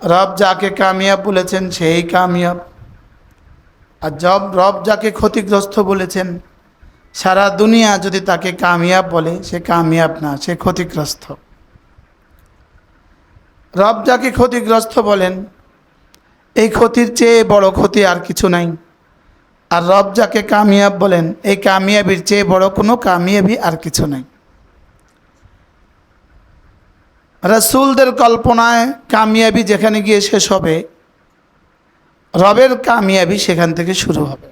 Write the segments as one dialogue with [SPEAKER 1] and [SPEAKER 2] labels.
[SPEAKER 1] রব যাকে কামিয়াব বলেছেন সেই কামিয়াব, আর রব যাকে ক্ষতিগ্রস্ত বলেছেন, সারা দুনিয়া যদি তাকে কামিয়াব বলে সে কামিয়াব না, সে ক্ষতিগ্রস্ত। রব যাকে ক্ষতিগ্রস্ত বলেন এই ক্ষতির চেয়ে বড় ক্ষতি আর কিছু নাই। আর রব যাকে কামিয়াব বলেন এই কামিয়াবির চেয়ে বড় কোনো কামিয়াবি আর কিছু নাই। রাসূলদের কল্পনায় কামিয়াবি যেখানে গিয়ে শেষ হবে, রবের কামিয়াবি সেখান থেকে শুরু হবে।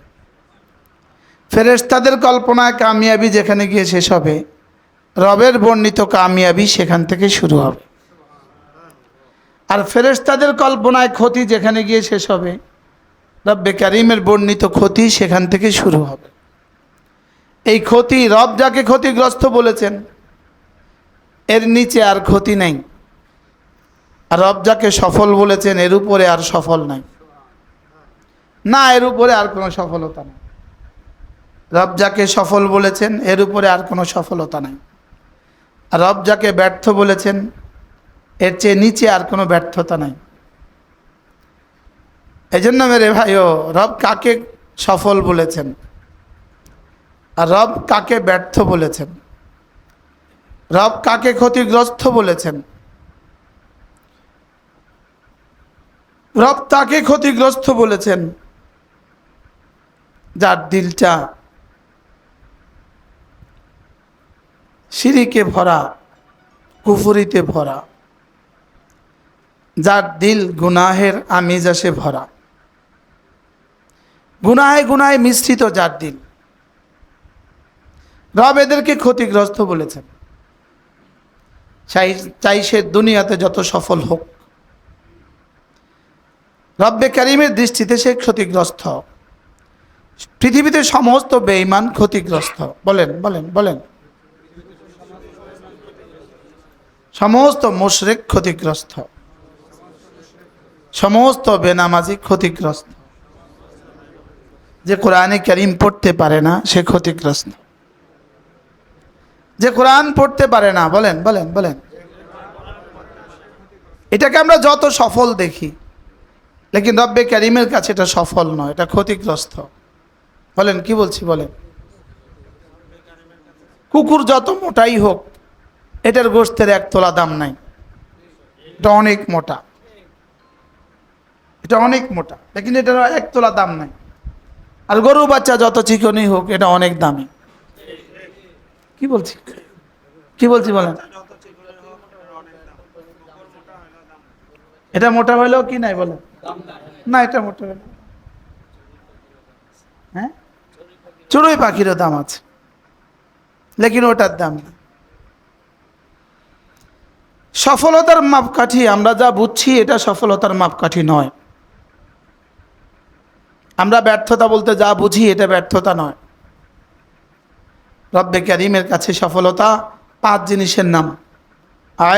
[SPEAKER 1] ফেরেশতাদের কল্পনায় কামিয়াবি যেখানে গিয়ে শেষ হবে, রবের বর্ণিত কামিয়াবি সেখান থেকে শুরু হবে। আর ফেরেশতাদের কল্পনায় ক্ষতি যেখানে গিয়ে শেষ হবে, রব্বে কারিমের বর্ণিত ক্ষতি সেখান থেকে শুরু হবে। এই ক্ষতি, রব যাকে ক্ষতিগ্রস্ত বলেছেন এর নিচে আর ক্ষতি নাই, আর রব যাকে সফল বলেছেন এর উপরে আর সফল নাই, না এর উপরে আর কোনো সফলতা নেই। রব যাকে সফল বলেছেন এর উপরে আর কোনো সফলতা নাই, আর রব যাকে ব্যর্থ বলেছেন এর চেয়ে নিচে আর কোনো ব্যর্থতা নাই। এই জন্য মেরে ভাইও, রব কাকে সফল বলেছেন আর রব কাকে ব্যর্থ বলেছেন, রব কাকে ক্ষতিগ্রস্ত বলেছেন, রব তাকে ক্ষতিগ্রস্ত বলেছেন যার দিলটা শিরিকে ভরা, কুফরিতে ভরা, যার দিল গুনাহের আমিজাসে ভরা, গুনাহে গুনাহে মিশ্রিত যার দিল, রব এদেরকে ক্ষতিগ্রস্ত বলেছেন। চাই সে দুনিয়াতে যত সফল হোক, রব্বে কারিমের দৃষ্টিতে সে ক্ষতিগ্রস্ত। পৃথিবীতে সমস্ত বেঈমান ক্ষতিগ্রস্ত। বলেন বলেন বলেন, সমস্ত মুশরিক ক্ষতিগ্রস্ত, সমস্ত বেনামাজি ক্ষতিগ্রস্ত, যে কোরআনে কারিম পড়তে পারে না সে ক্ষতিগ্রস্ত, যে কোরআন পড়তে পারে না, বলেন বলেন বলেন, এটাকে আমরা যত সফল দেখি, লেকিন রব্বে কারিমের কাছে এটা সফল নয়, এটা ক্ষতিগ্রস্ত। বলেন কি বলছি বলেন। কুকুর যত মোটাই হোক এটার গোশতের এক তোলা দাম নাই, এটা অনেক মোটা, এটা অনেক মোটা, লেকিন এটার এক তোলা দাম নাই। আর গরু বাচ্চা যত চিকনই হোক এটা অনেক দামি। কি বলছি কি বলছি বলেন। এটা মোটা হইলেও কি নাই বলেন, না এটা মোটা হইল, হ্যাঁ চড়ুই পাখিরও দাম আছে, লেকিন ওটার দাম না। সফলতার মাপকাঠি আমরা যা বুঝছি এটা সফলতার মাপকাঠি নয়। আমরা ব্যর্থতা বলতে যা বুঝি এটা ব্যর্থতা নয়। রব্বে কারিমের কাছে সফলতা 5 জিনিসের নাম: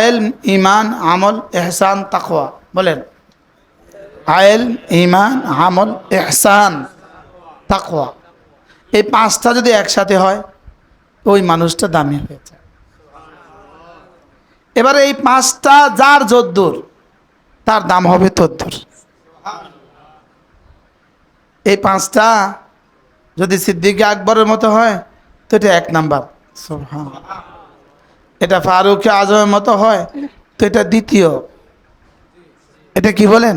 [SPEAKER 1] ইলম, ঈমান, আমল, ইহসান, তাকওয়া। বলেন ইলম, ঈমান, আমল, ইহসান, তাকওয়া। এই 5টা যদি একসাথে হয় ওই মানুষটা দামি হয়ে যায়। এবারে এই 5টা যার যদ্দুর তার দাম হবে তদ্দুর। এই 5টা যদি সিদ্দিক আকবরের মতো হয় তো এটা 1 নাম্বার, সুবহানাল্লাহ। এটা ফারুক আজমের মতো হয় তো এটা দ্বিতীয়, এটা কি বলেন,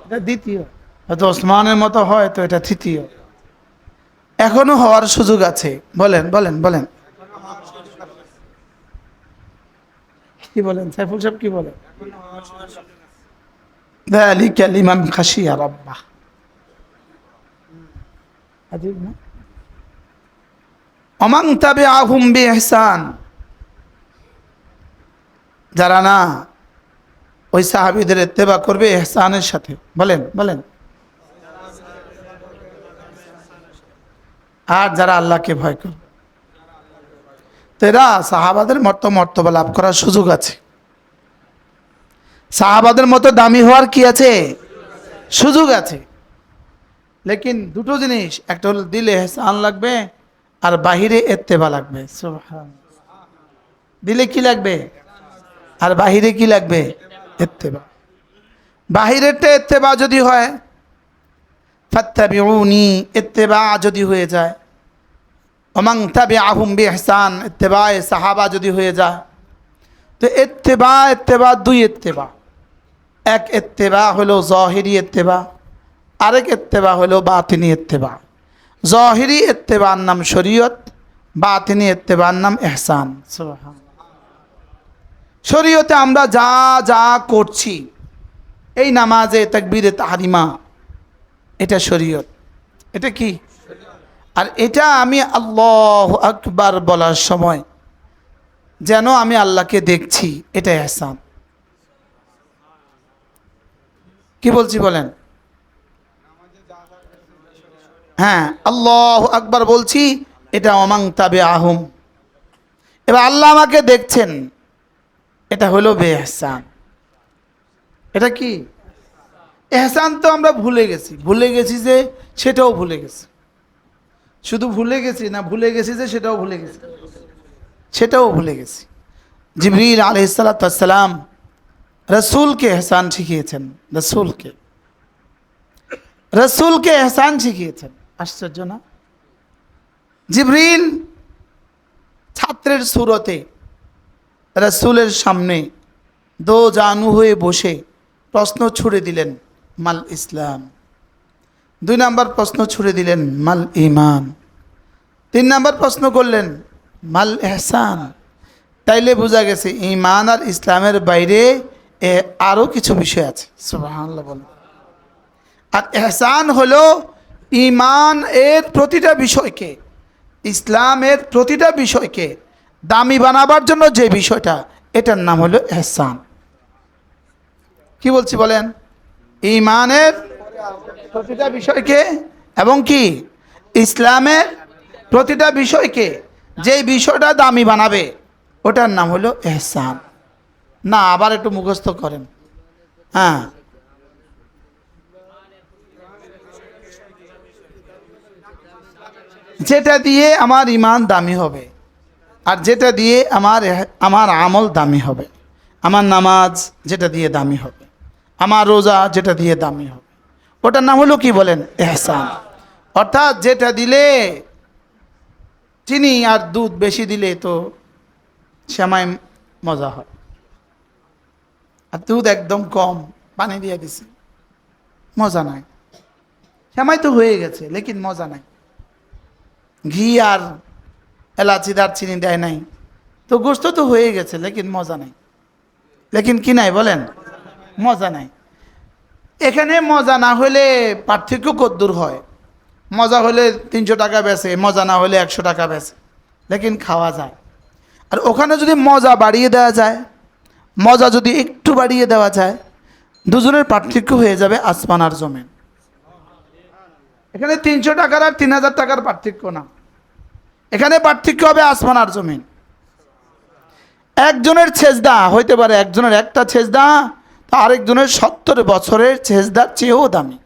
[SPEAKER 1] এটা দ্বিতীয়। হয়তো ওসমানের মতো হয় তো এটা তৃতীয়। এখনো হওয়ার সুযোগ আছে। বলেন বলেন বলেন, কি বলেন সাইফুল সাহেব, কি বলেন। যালিকা লিমান খাশিয়া রাব্বাহ। আজীব না। ওমান তাবিআহুম বিইহসান, যারা না ওই সাহাবীদের ইত্তেবা করবে ইহসানের সাথে। বলেন বলেন, আর যারা আল্লাহকে ভয় করে, তো এরা সাহাবাদের মতো মর্তবা লাভ করার সুযোগ আছে। সাহাবাদের মতো দামি হওয়ার কি আছে, সুযোগ আছে। লেকিন দুটো জিনিস, একটা হলো দিলে ইহসান লাগবে আর বাহিরে ইত্তেবা লাগবে। সুবহানাল্লাহ। দিলে কি লাগবে আর বাহিরে কি লাগবে, ইত্তেবা। বাহিরেরটা ইত্তেবা যদি হয়, ফাত্তাবিউনি ইত্তেবা যদি হয়ে যায়, ওমান তাবিআহুম বিইহসান ইত্তেবায়ে সাহাবা যদি হয়ে যায়, তো ইত্তেবা দুই ইত্তেবা। এক ইত্তেবা হলো জাহিরি ইত্তেবা, আরেক ইত্তেবা হলো বাতিনি ইত্তেবা। জাহিরি ইত্তেবার নাম শরীয়ত, বাতিনি ইত্তেবার নাম ইহসান। শরীয়তে আমরা যা যা করছি, এই নামাজে তাকবীরে তাহরিমা, এটা শরীয়ত, এটা কি? আর এটা আমি আল্লাহু আকবার বলার সময় যেন আমি আল্লাহকে দেখছি, এটা ইহসান। কি বলছি বলেন? হ্যাঁ, আল্লাহু আকবার বলছি, এটা ওমান তাবিআহুম, এবার আল্লাহ আমাকে দেখছেন, এটা হলো বেইহসান। এটা কি? ইহসান তো আমরা ভুলে গেছি যে সেটাও ভুলে গেছি। শুধু ভুলে গেছি না, ভুলে গেছি যে সেটাও ভুলে গেছি। জিবরিল আলাইহিস সালাতু ওয়াস সালাম রাসূলকে ইহসান শিখিয়েছেন, রাসূলকে ইহসান শিখিয়েছেন। আশ্চর্য না? জিবরিল ছাত্রের সুরতে রাসূলের সামনে দো জানু হয়ে বসে প্রশ্ন ছুড়ে দিলেন, মাল ইসলাম। 2 নম্বর প্রশ্ন ছুড়ে দিলেন, মাল ঈমান। 3 নম্বর প্রশ্ন করলেন, মাল ইহসান। তাইলে বোঝা গেছে ঈমান আর ইসলামের বাইরে আরও কিছু বিষয় আছে। সুবহানাল্লাহ বলেন। আর ইহসান হলো ঈমান এর প্রতিটা বিষয়কে, ইসলামের প্রতিটা বিষয়কে দামি বানাবার জন্য যে বিষয়টা, এটার নাম হলো ইহসান। কি বলছি বলেন? ঈমানের প্রতিটা বিষয়কে এবং কি ইসলামের প্রতিটা বিষয়কে যে বিষয়টা দামি বানাবে, ওটার নাম হলো ইহসান। না, আবার একটু মুখস্থ করেন। হ্যাঁ, যেটা দিয়ে আমার ঈমান দামি হবে, আর যেটা দিয়ে আমার আমল দামি হবে। আমার নামাজ যেটা দিয়ে দামি হবে, আমার রোজা যেটা দিয়ে দামি হবে, ওটার নাম হলো কি বলেন? ইহসান। অর্থাৎ যেটা দিলে চিনি আর দুধ বেশি দিলে তো সেমাই মজা হয়, আর দুধ একদম কম, পানি দিয়ে দিছি, মজা নাই। সেমাই তো হয়ে গেছে, লেকিন মজা নাই। ঘি আর এলাচি দারচিনি দেয় নাই, তো গোস্ত তো হয়ে গেছে, লেকিন মজা নাই। লেকিন কি নাই বলেন? মজা নাই। এখানে মজা না হলে পার্থক্য কদ্দূর হয়? মজা হলে 300 টাকা বেচে, মজা না হলে 100 টাকা বেচে, লেকিন খাওয়া যায়। আর ওখানে যদি মজা বাড়িয়ে দেওয়া যায়, মজা যদি একটু বাড়িয়ে দেওয়া যায়, দুজনের পার্থক্য হয়ে যাবে আসমান আর জমিন। এখানে 300 টাকার আর 3000 টাকার পার্থক্য না, এখানে পার্থক্য হবে আসমান আর জমিন। একজনের ছেজদা হইতে পারে, একজনের একটা ছেজদা তো আরেকজনের 70 বছরের ছেজদার চেয়েও দামি।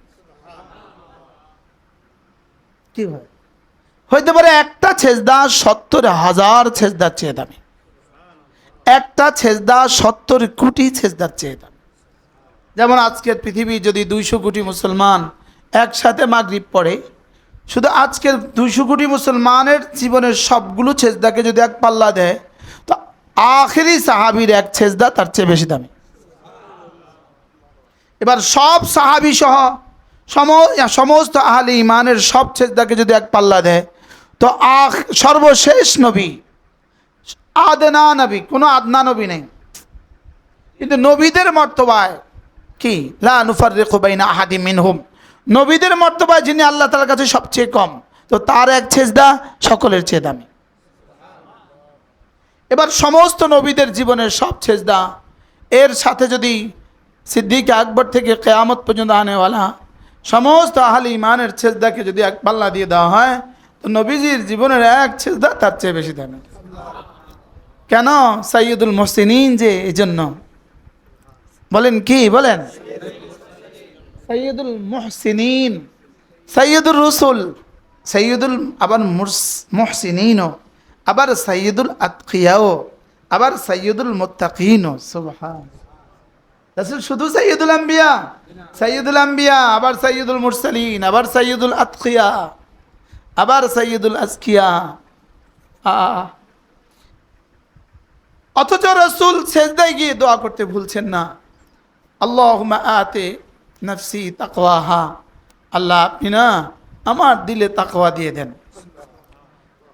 [SPEAKER 1] কি হয়? হইতে পারে একটা ছেজদা 70,000 ছেজদার চেয়ে দামি, একটা ছেজদা 70 কোটি ছেজদার চেয়ে দামি। যেমন আজকের পৃথিবী যদি 200 কোটি মুসলমান একসাথে মাগরিব পড়ে, শুধু আজকের 200 কোটি মুসলমানের জীবনের সবগুলো ছেজদাকে যদি এক পাল্লা দেয়, তো আখেরি সাহাবীর এক ছেজদা তার চেয়ে বেশি দামি। এবার সব সাহাবী সহ সমস্ত আহলে ইমানের সব ছেজদাকে যদি এক পাল্লা দেয়, তো সর্বশেষ নবী আদনা নবী, কোনো আদনা নবী নেই, কিন্তু নবীদের মর্তবায় কি লা নুফাররিকু বাইনা আহাদিম মিনহুম, নবীদের মর্তবায় যিনি আল্লাহ তাআলার কাছে সবচেয়ে কম, তো তার এক ছেজদা সকলের চেয়ে দামি। এবার সমস্ত নবীদের জীবনের সব ছেজদা এর সাথে যদি সিদ্দিক আকবর থেকে কিয়ামত পর্যন্ত আনেওয়ালা সমস্ত আহলে ইমানের ছেজদাকে যদি এক পাল্লা দিয়ে দেওয়া হয়, তো নবীজির জীবনের এক ছেজদা তার চেয়ে বেশি দামি। কেন? সাইয়্যিদুল মুহসিনিন, যে এই জন্য বলেন কি বলেন? সাইয়্যিদুল মুহসিনিন, সাইয়্যিদুর রসুল, সাইয়্যিদুল আবার মুহসিনিনও, আবার সাইয়্যিদুল আতকিয়াও, আবার সাইয়্যিদুল মুত্তাকিনও। সুবহান। রাসূল শুধু সাইয়্যিদুল আম্বিয়া, সাইয়্যিদুল আম্বিয়া, আবার সাইয়্যিদুল মুরসালিন, আবার সাইয়্যিদুল আতকিয়া, আবার সাইয়্যিদুল আজকিয়া। অথচ রাসূল সেজদায় গিয়ে দোয়া করতে ভুলছেন না, আল্লাহুম্মা আতি নাফসি তাকওয়াহা, আল্লাহ আপনি না আমার দিলে তাকওয়া দিয়ে দেন।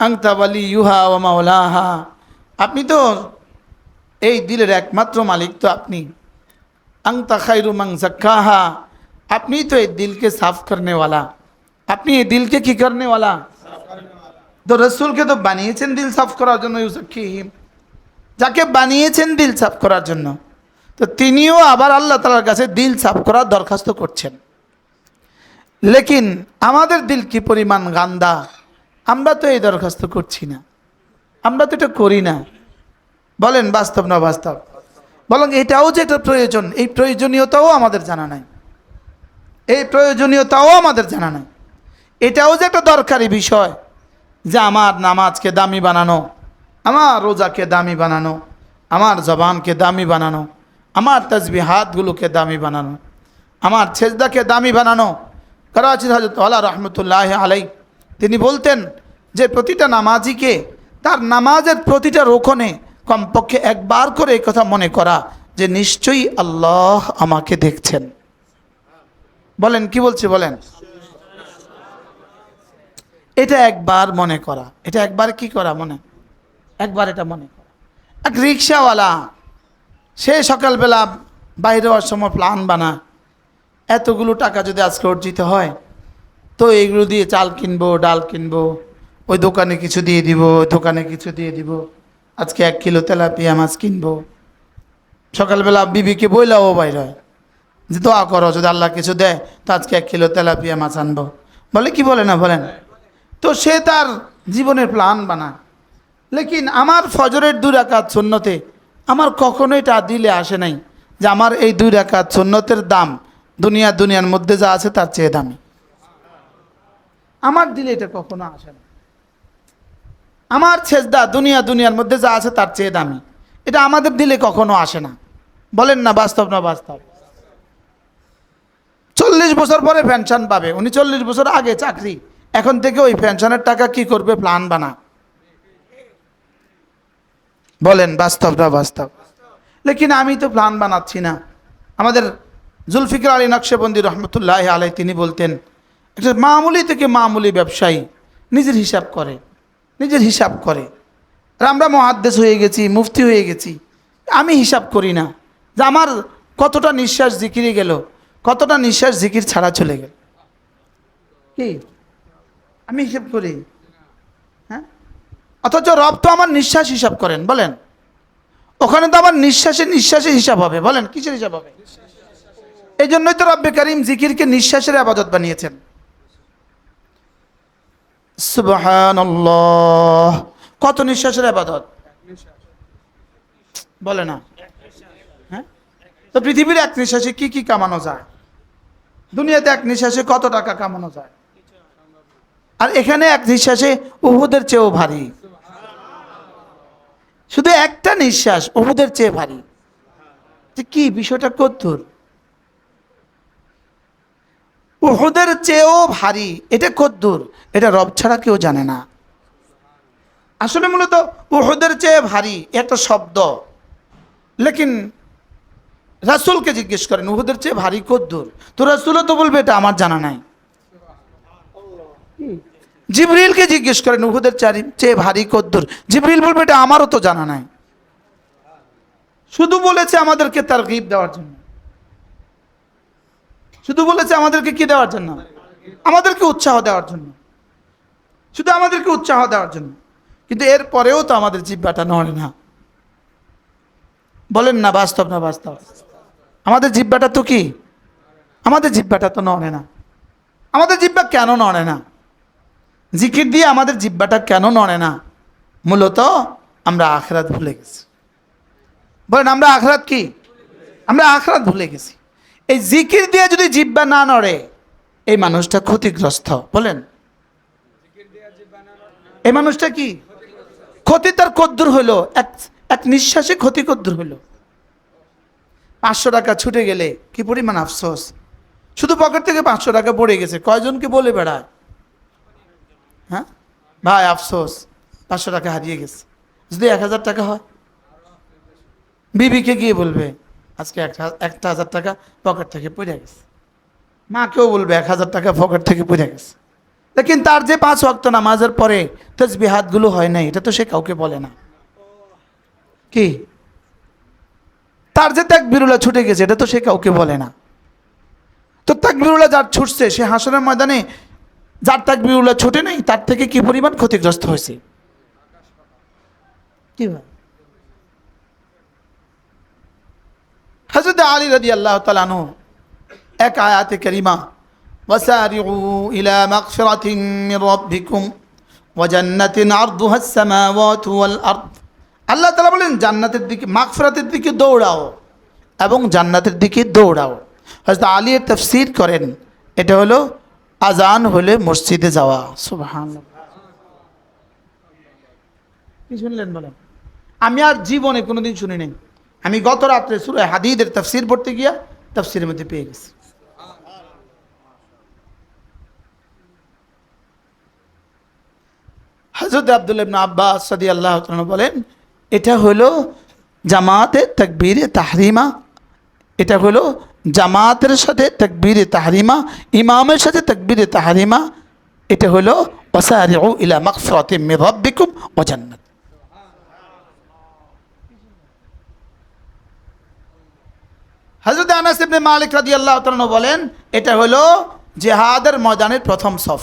[SPEAKER 1] আনতা ওয়ালিয়ুহা ওয়া মাওলাহা, আপনি তো এই দিলের একমাত্র মালিক তো আপনি। আনতা খায়রু মান যাক্কাহা, আপনি তো এই দিলকে সাফ করনে वाला, আপনি এই দিলকে কি করনে वाला। তো রাসূলকে তো বানিয়েছেন দিল সাফ করার জন্য, ইউজাক্কিহিম, যাকে বানিয়েছেন দিল সাফ করার জন্য, তো তিনিও আবার আল্লাহ তাআলার কাছে দিল সাফ করার দরখাস্ত করছেন। লেকিন আমাদের দিল কি পরিমাণ গান্দা, আমরা তো এই দরখাস্ত করছি না, আমরা তো এটা করি না। বলেন বাস্তব না বাস্তব? বলেন এটাও যে একটা প্রয়োজন, এই প্রয়োজনীয়তাও আমাদের জানা নাই, এই প্রয়োজনীয়তাও আমাদের জানা নাই। এটাও যে একটা দরকারি বিষয় যে আমার নামাজকে দামি বানানো, আমার রোজাকে দামি বানানো, আমার জবানকে দামি বানানো, আমার তাসবিহাতগুলোকে দামি বানানো, আমার সেজদাকে দামি বানানো। করাচির হযরত ওয়ালা রহমতুল্লাহ আলাই তিনি বলতেন যে প্রতিটা নামাজিকে তার নামাজের প্রতিটা রোকনে কমপক্ষে একবার করে এই কথা মনে করা যে নিশ্চয়ই আল্লাহ আমাকে দেখছেন। বলেন কি বলছে বলেন? এটা একবার মনে করা, এটা একবার কি করা মনে, একবার এটা মনে করা। এক রিক্সাওয়ালা সে সকালবেলা বাইরে হওয়ার সময় প্ল্যান বানা, এতগুলো টাকা যদি আজকে অর্জিত হয় তো এইগুলো দিয়ে চাল কিনবো, ডাল কিনবো, ওই দোকানে কিছু দিয়ে দিব, ওই দোকানে কিছু দিয়ে দিব, আজকে 1 কিলো তেলাপিয়া মাছ কিনবো। সকালবেলা বিবিকে বইলাও বাইরে হয় যে দোয়া করো যদি আল্লাহ কিছু দেয় তো আজকে 1 কিলো তেলাপিয়া মাছ আনবো। বলে কি বলে না বলেন? তো সে তার জীবনের প্ল্যান বানায়। লেকিন আমার ফজরের 2 রাকাত সুন্নতে আমার কখনো এটা দিলে আসে নাই যে আমার এই 2 রাকাত সুন্নতের দাম দুনিয়ার মধ্যে যা আছে তার চেয়ে দামি। আমার দিলে এটা কখনো আসে না। আমার সেজদা দুনিয়ার মধ্যে যা আছে তার চেয়ে দামি, এটা আমাদের দিলে কখনো আসে না। বলেন না বাস্তব না বাস্তব? 40 বছর পরে পেনশন পাবে, উনি 40 বছর আগে চাকরি, এখন থেকে ওই পেনশনের টাকা কি করবে? প্ল্যান বানা। বলেন বাস্তব না বাস্তব? লেকিন আমি তো প্ল্যান বানাচ্ছি না। আমাদের জুলফিকার আলী নকশবন্দি রহমতুল্লাহ আলাই তিনি বলতেন একটা মামুলি থেকে মামুলি ব্যবসায়ী নিজের হিসাব করে, নিজের হিসাব করে। আর আমরা মুহাদ্দিস হয়ে গেছি, মুফতি হয়ে গেছি, আমি হিসাব করি না যে আমার কতটা নিঃশ্বাস জিকিরে গেল, কতটা নিঃশ্বাস জিকির ছাড়া চলে গেল। কি আমি হিসাব করি? হ্যাঁ, অথচ রব তো আমার নিঃশ্বাস হিসাব করেন। বলেন ওখানে তো আমার নিঃশ্বাসের হিসাব হবে। বলেন কিসের হিসাব হবে? এই জন্যই তো রব্বে কারীম জিকিরকে নিঃশ্বাসের ইবাদত বানিয়েছেন। সুবহানাল্লাহ, কত নিঃশ্বাসের ইবাদত বলে না? হ্যাঁ, তো পৃথিবীর এক নিঃশ্বাসে কি কি কামানো যায়, দুনিয়াতে এক নিঃশ্বাসে কত টাকা কামানো যায়, আর এখানে এক নিঃশ্বাসে উহুদের চেয়েও ভারী। শুধু একটা নিঃশ্বাস উহুদের চেয়ে ভারী। কি বিষয়টা কদ্দুর? উহুদের চেয়েও ভারী, এটা কদ্দুর? এটা রব ছাড়া কেউ জানে না। আসলে মূলত উহুদের চেয়ে ভারী একটা শব্দ, লেকিন রাসূলকে জিজ্ঞেস করেন উহুদের চেয়ে ভারী কদ্দুর, তো রাসূলও তো বলবে এটা আমার জানা নাই। জিবরিলকে জিজ্ঞেস করেন উহুদের চেয়ে ভারী কদ্দুর, জিবরিল বলবে এটা আমারও তো জানা নাই। শুধু বলেছে আমাদেরকে তারগীব দেওয়ার জন্য, শুধু বলেছে আমাদেরকে কি দেওয়ার জন্য? আমাদেরকে উৎসাহ দেওয়ার জন্য, শুধু আমাদেরকে উৎসাহ দেওয়ার জন্য। কিন্তু এর পরেও তো আমাদের জিহ্বাটা নড়ে না। বলেন না বাস্তব না বাস্তব? আমাদের জিহ্বাটা তো কি, আমাদের জিহ্বাটা তো নড়ে না। আমাদের জিহ্বা কেন নড়ে না? জিকির দিয়ে আমাদের জিহ্বাটা কেন নড়ে না? মূলত আমরা আখিরাত ভুলে গেছি। বলেন আমরা আখিরাত কি? আমরা আখিরাত ভুলে গেছি। এই জিকির দিয়ে যদি জিহ্বা না নড়ে এই মানুষটা ক্ষতিগ্রস্ত। বলেন এই মানুষটা কি ক্ষতি? তার কদ্দুর হইল এক নিঃশ্বাসে ক্ষতি কদ্দুর হইল? 500 টাকা ছুটে গেলে কি পরিমাণ আফসোস। শুধু পকেট থেকে 500 টাকা পড়ে গেছে, কয়জনকে বলে বেড়ায়, হ্যাঁ ভাই আফসোস 500 টাকা হারিয়ে গেছে। যদি 1000 টাকা হয়, বিবিকে গিয়ে বলবে আজকে 1000 টাকা পকেট থেকে পড়ে গেছে। মাকেও বলবে 1000 টাকা পকেট থেকে পড়ে গেছে। লেকিন তার যে 5 ওয়াক্ত নামাজের পরে তাসবিহাতগুলো হয় নাই, এটা তো সে কাউকে বলে না। কি তার যে তাকবীরুল্লাহ ছুটে গেছে, এটা তো সে কাউকে বলে না। তো তাকবীরুল্লাহ যার ছুটছে, সে হাসরের ময়দানে যার তাকবীরুল্লাহ ছুটে নেই তার থেকে কি পরিমাণ ক্ষতিগ্রস্ত হয়েছে। কি ভাই, হযরত আলী রাদিয়াল্লাহু তাআলা আনহু এক আয়াতে কারিমা, ওয়াসারিউ ইলা মাগফিরাতিন মির রাব্বিকুম ওয়া জান্নাতিন আরদুহাস সামাওয়াতু ওয়াল আরদ, আল্লাহ তাআলা বলেন জান্নাতের দিকে, মাগফিরাতের দিকে দৌড়াও এবং জান্নাতের দিকে দৌড়াও। হযরত আলী এর তাফসীর করেন, এটা হলো আজান হলে মসজিদে যাওয়া। সুবহানাল্লাহ, কি শুনলেন বলেন? আমি আর জীবনে কোনোদিন শুনি নাই। আমি গত রাত্রে সূরা হাদীদের তাফসীর পড়তে গিয়া তাফসীরের মধ্যে পেয়ে গেছি। হযরত আব্দুল্লাহ ইবনে আব্বাস রাদিয়াল্লাহু তাআলা বলেন, এটা হলো জামাতে তাকবীরে তাহরিমা, এটা হলো জামাতের সাথে তাকবীরে তাহরিমা, ইমামের সাথে তাকবীরে তাহরিমা, এটা হলো ওয়াসারিউ ইলা মাগফিরাতিন মির রাব্বিকুম ওয়া জান্নাত। হযরত আনাস ইবনে মালিক রাদিয়াল্লাহু তাআলা বলেন, এটা হলো জিহাদের ময়দানের প্রথম সফ।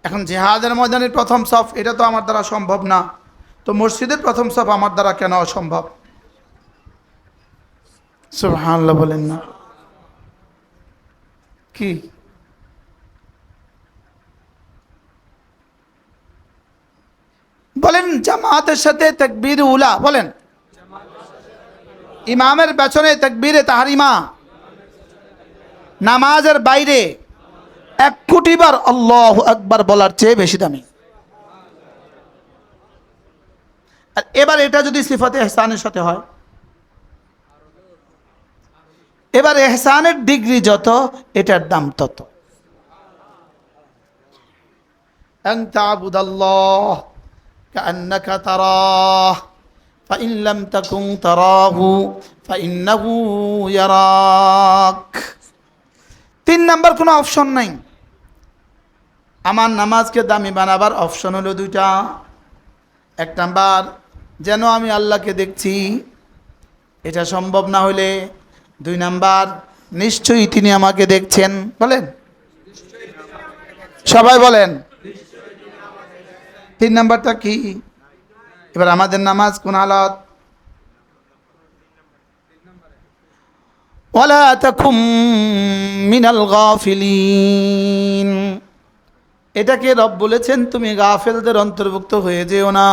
[SPEAKER 1] এখন জিহাদের ময়দানের প্রথম সফ, এটা তো আমার দ্বারা সম্ভব না, তো মসজিদের প্রথম সফ আমার দ্বারা কেন অসম্ভব? সুবহানাল্লাহ বলেন না? কি বলেন? জামাতের সাথে তাকবীর উলা বলেন, ইমামের পেছনে তাকবীরে তাহরিমা, নামাজের বাইরে 1 কোটি বার আল্লাহু আকবার বলার চেয়ে বেশি দামি। আর এবার এটা যদি সিফাতে ইহসানের সাথে হয়, এবার ইহসানের ডিগ্রি যত, এটার দাম তত। আন তা'বুদাল্লাহ কাআন্নাকা তারাহ ফাইন লাম তাকুন তারাহু ফাইন্নাহু ইয়ারাক। 3 নাম্বার কোনো অপশন নাই। আমার নামাজকে দামি বানাবার অপশন হলো 2টা। 1 নাম্বার, যেন আমি আল্লাহকে দেখছি, এটা সম্ভব না হলে 2 নাম্বার, নিশ্চয়ই তিনি আমাকে দেখছেন। বলেন সবাই বলেন, 3 নাম্বারটা কি? এবার আমাদের নামাজ কোন হালত? ওয়ালা তাকুম মিনাল গাফিলিন, এটাকে রব বলেছেন তুমি গাফেলদের অন্তর্ভুক্ত হয়ে যেও না।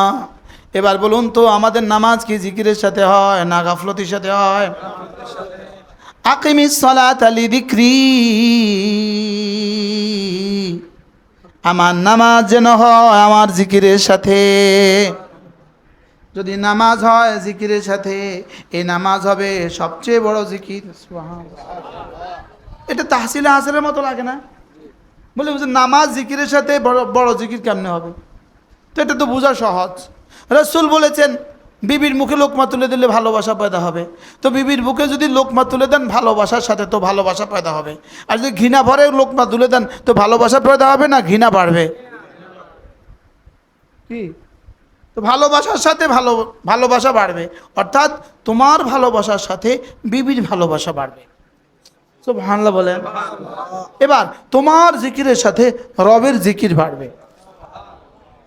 [SPEAKER 1] এবার বলুন তো, আমাদের নামাজ কি জিকিরের সাথে হয় না গাফলতির সাথে হয়? আকিমিস সালাতা লিযিকরি, আমার নামাজ যেন হয় আমার জিকিরের সাথে। যদি নামাজ হয় জিকিরের সাথে, এই নামাজ হবে সবচেয়ে বড় জিকির। সুবহানাল্লাহ, এটা তাহসিলে হাসিলের মতো লাগে না? বলে বুঝুন, নামাজ জিকিরের সাথে বড় বড় জিকির কেমনে হবে? তো এটা তো বোঝা সহজ। রাসূল বলেছেন, বিবির মুখে লোকমা তুলে দিলে ভালোবাসা পয়দা হবে। তো বিবির মুখে যদি লোকমা তুলে দেন ভালোবাসার সাথে, তো ভালোবাসা পয়দা হবে। আর যদি ঘৃণা ভরে লোকমা তুলে দেন, তো ভালোবাসা পয়দা হবে না ঘৃণা বাড়বে? কি? তো ভালোবাসার সাথে ভালোবাসা বাড়বে, অর্থাৎ তোমার ভালোবাসার সাথে বিবির ভালোবাসা বাড়বে। সুবহানাল্লাহ বলেন। এবার তোমার জিকিরের সাথে রবের জিকির বাড়বে।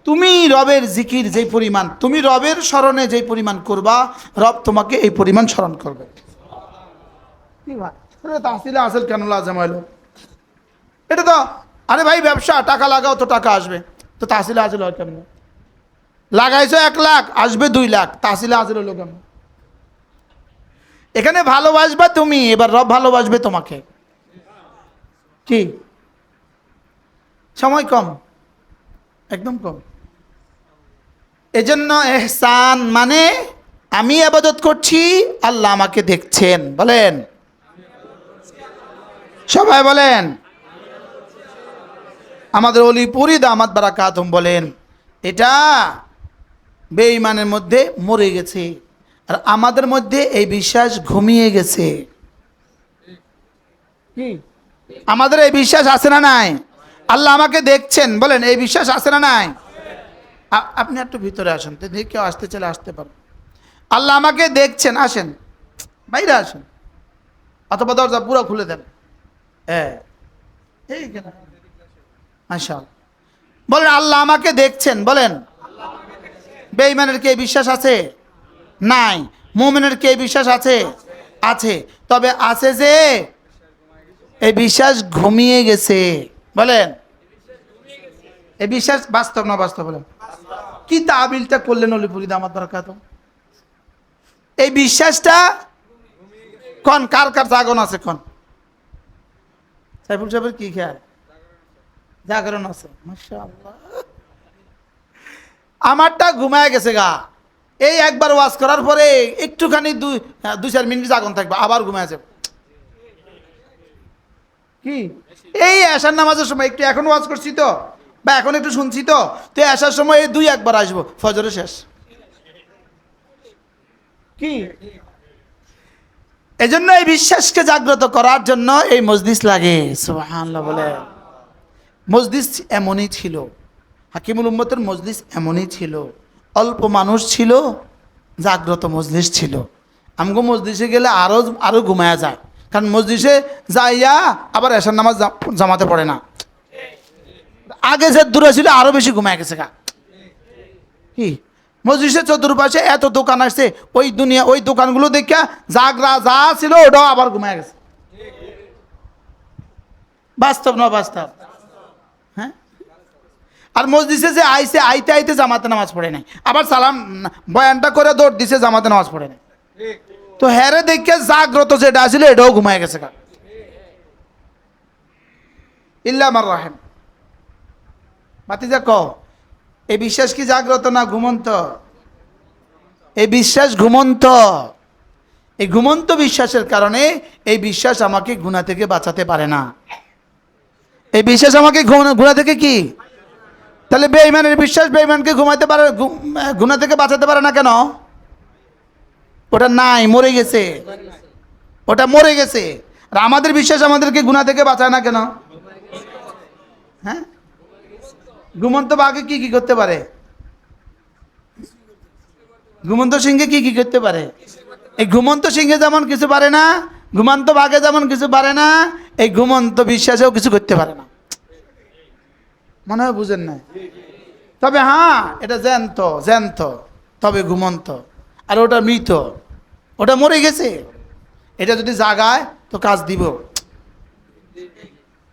[SPEAKER 1] তুমি রবের জিকির যেই পরিমাণ, তুমি রবের স্মরণে যেই পরিমাণ করবা, রব তোমাকে এই পরিমাণ স্মরণ করবে। কি ভাই, তাহসিলে হাসিল কেন লাজম হলো? এটা তো, আরে ভাই ব্যবসা, টাকা লাগাও তো টাকা আসবে, তো তাহসিলে হাসিল হয় কেমন? লাগাইছো 1 লাখ, আসবে 2 লাখ, তাহসিলে হাসিল হলো কেমন? এখানে ভালোবাসবা তুমি, এবার রব ভালোবাসবে তোমাকে। কি সময় কম, একদম কম। এজন্য ইহসান মানে আমি ইবাদত করছি, আল্লাহ আমাকে দেখছেন। বলেন সবাই বলেন। আমাদের অলিপুরি দামাত বারাকাতুম বলেন এটা বেঈমানের মধ্যে মরে গেছে, আর আমাদের মধ্যে এই বিশ্বাস ঘুমিয়ে গেছে। কি আমাদের এই বিশ্বাস আছে না নাই? আল্লাহ আমাকে দেখছেন, বলেন এই বিশ্বাস আছে না নাই? আপনি একটু ভিতরে আসেন, তো দেখি কেউ আসতে চলে আসতে পারেন। আল্লাহ আমাকে দেখছেন, আসেন বাইরে আসেন, অথবা দরজা পুরো খুলে দেন। হ্যাঁ এইখানে মাশাআল্লাহ। বলেন আল্লাহ আমাকে দেখছেন। বলেন বেঈমানের কি এই বিশ্বাস আছে? নাই। মুমিনের কি এই বিশ্বাস আছে? আছে। তবে আছে যে এই বিশ্বাস ঘুমিয়ে গেছে। বলেন এই বিশ্বাস বাস্তব না বাস্তব? বলেন কি তাবিলটা করলেন অলিপুরি দামাত বারাকাতুহু? এই বিশ্বাসটা কোন কার কার জাগরণ আছে? কোন সাইফুল সাহেবের কি খেয়াল? জাগরণ আছে মাশাআল্লাহ। আমারটা ঘুমায় গেছে গা। এই একবার ওয়াজ করার পরে একটুখানি দুই চার মিনিট জাগরণ থাকবে, আবার ঘুমায় যাবে। কি এই আসার নামাজের সময় একটু এখন ওয়াজ করছি তো, বা এখন একটু শুনছি তো, তো আসার সময় এই দুই একবার আসবো, ফজরে শেষ। কি এজন্য এই বিশ্বাসকে জাগ্রত করার জন্য এই মজলিস লাগে। সুবহানাল্লাহ বলে। মজলিস এমনই ছিল, হাকিমুল উম্মতের মজলিস এমনই ছিল। অল্প মানুষ ছিল, জাগ্রত মজলিস ছিল। আমগো মজলিসে গেলে আরো ঘুমায়া যায়, কারণ মজলিসে যাইয়া আবার এশার নামাজ জামাতে পড়ে না। আগে যে দূরে ছিল আরো বেশি ঘুমায় গেছে গা। কি মজলিসের চতুর্পাশে এত দোকান আসছে, ওই দোকানগুলো দেখা জাগরা যা ছিল ওটাও আবার ঘুমায় গেছে। বাস্তব না বাস্তব? হ্যাঁ। আর মসজিদে যে আইতে আইতে জামাতে নামাজ পড়ে নাই, আবার সালাম বয়ানটা করে দৌড় দিছে, জামাতে নামাজ পড়ে নাই। তো হ্যারে দেখে জাগ্রত যেটা ছিল এটাও ঘুমায় গেছে গা। ইল্লা আমার রাহেম। বাতিজা কও, এই বিশ্বাস কি জাগ্রত না ঘুমন্ত? এই বিশ্বাস ঘুমন্ত। এই ঘুমন্ত বিশ্বাসের কারণে এই বিশ্বাস আমাকে গুনাহ থেকে বাঁচাতে পারে না। এই বিশ্বাস আমাকে গুনাহ থেকে কি, তাহলে বেঈমানের বিশ্বাস বেঈমানকে ঘুমাইতে পারে, গুনাহ থেকে বাঁচাতে পারে না কেন? ওটা নাই, মরে গেছে, ওটা মরে গেছে। আর আমাদের বিশ্বাস আমাদেরকে গুনাহ থেকে বাঁচায় না কেন? হ্যাঁ, ঘুমন্ত বাঘে কি কি করতে পারে? ঘুমন্ত সিংহে কি কি করতে পারে? এই ঘুমন্ত সিংহে যেমন কিছু পারে না, ঘুমন্ত বাঘে যেমন কিছু পারে না, এই ঘুমন্ত বিশ্বাসেও কিছু করতে পারে না। মনে হয় বুঝেন না? তবে হ্যাঁ, এটা জ্যান্ত, তবে ঘুমন্ত। আর ওটা মৃত, ওটা মরে গেছে। এটা যদি জাগায় তো কাজ দিব।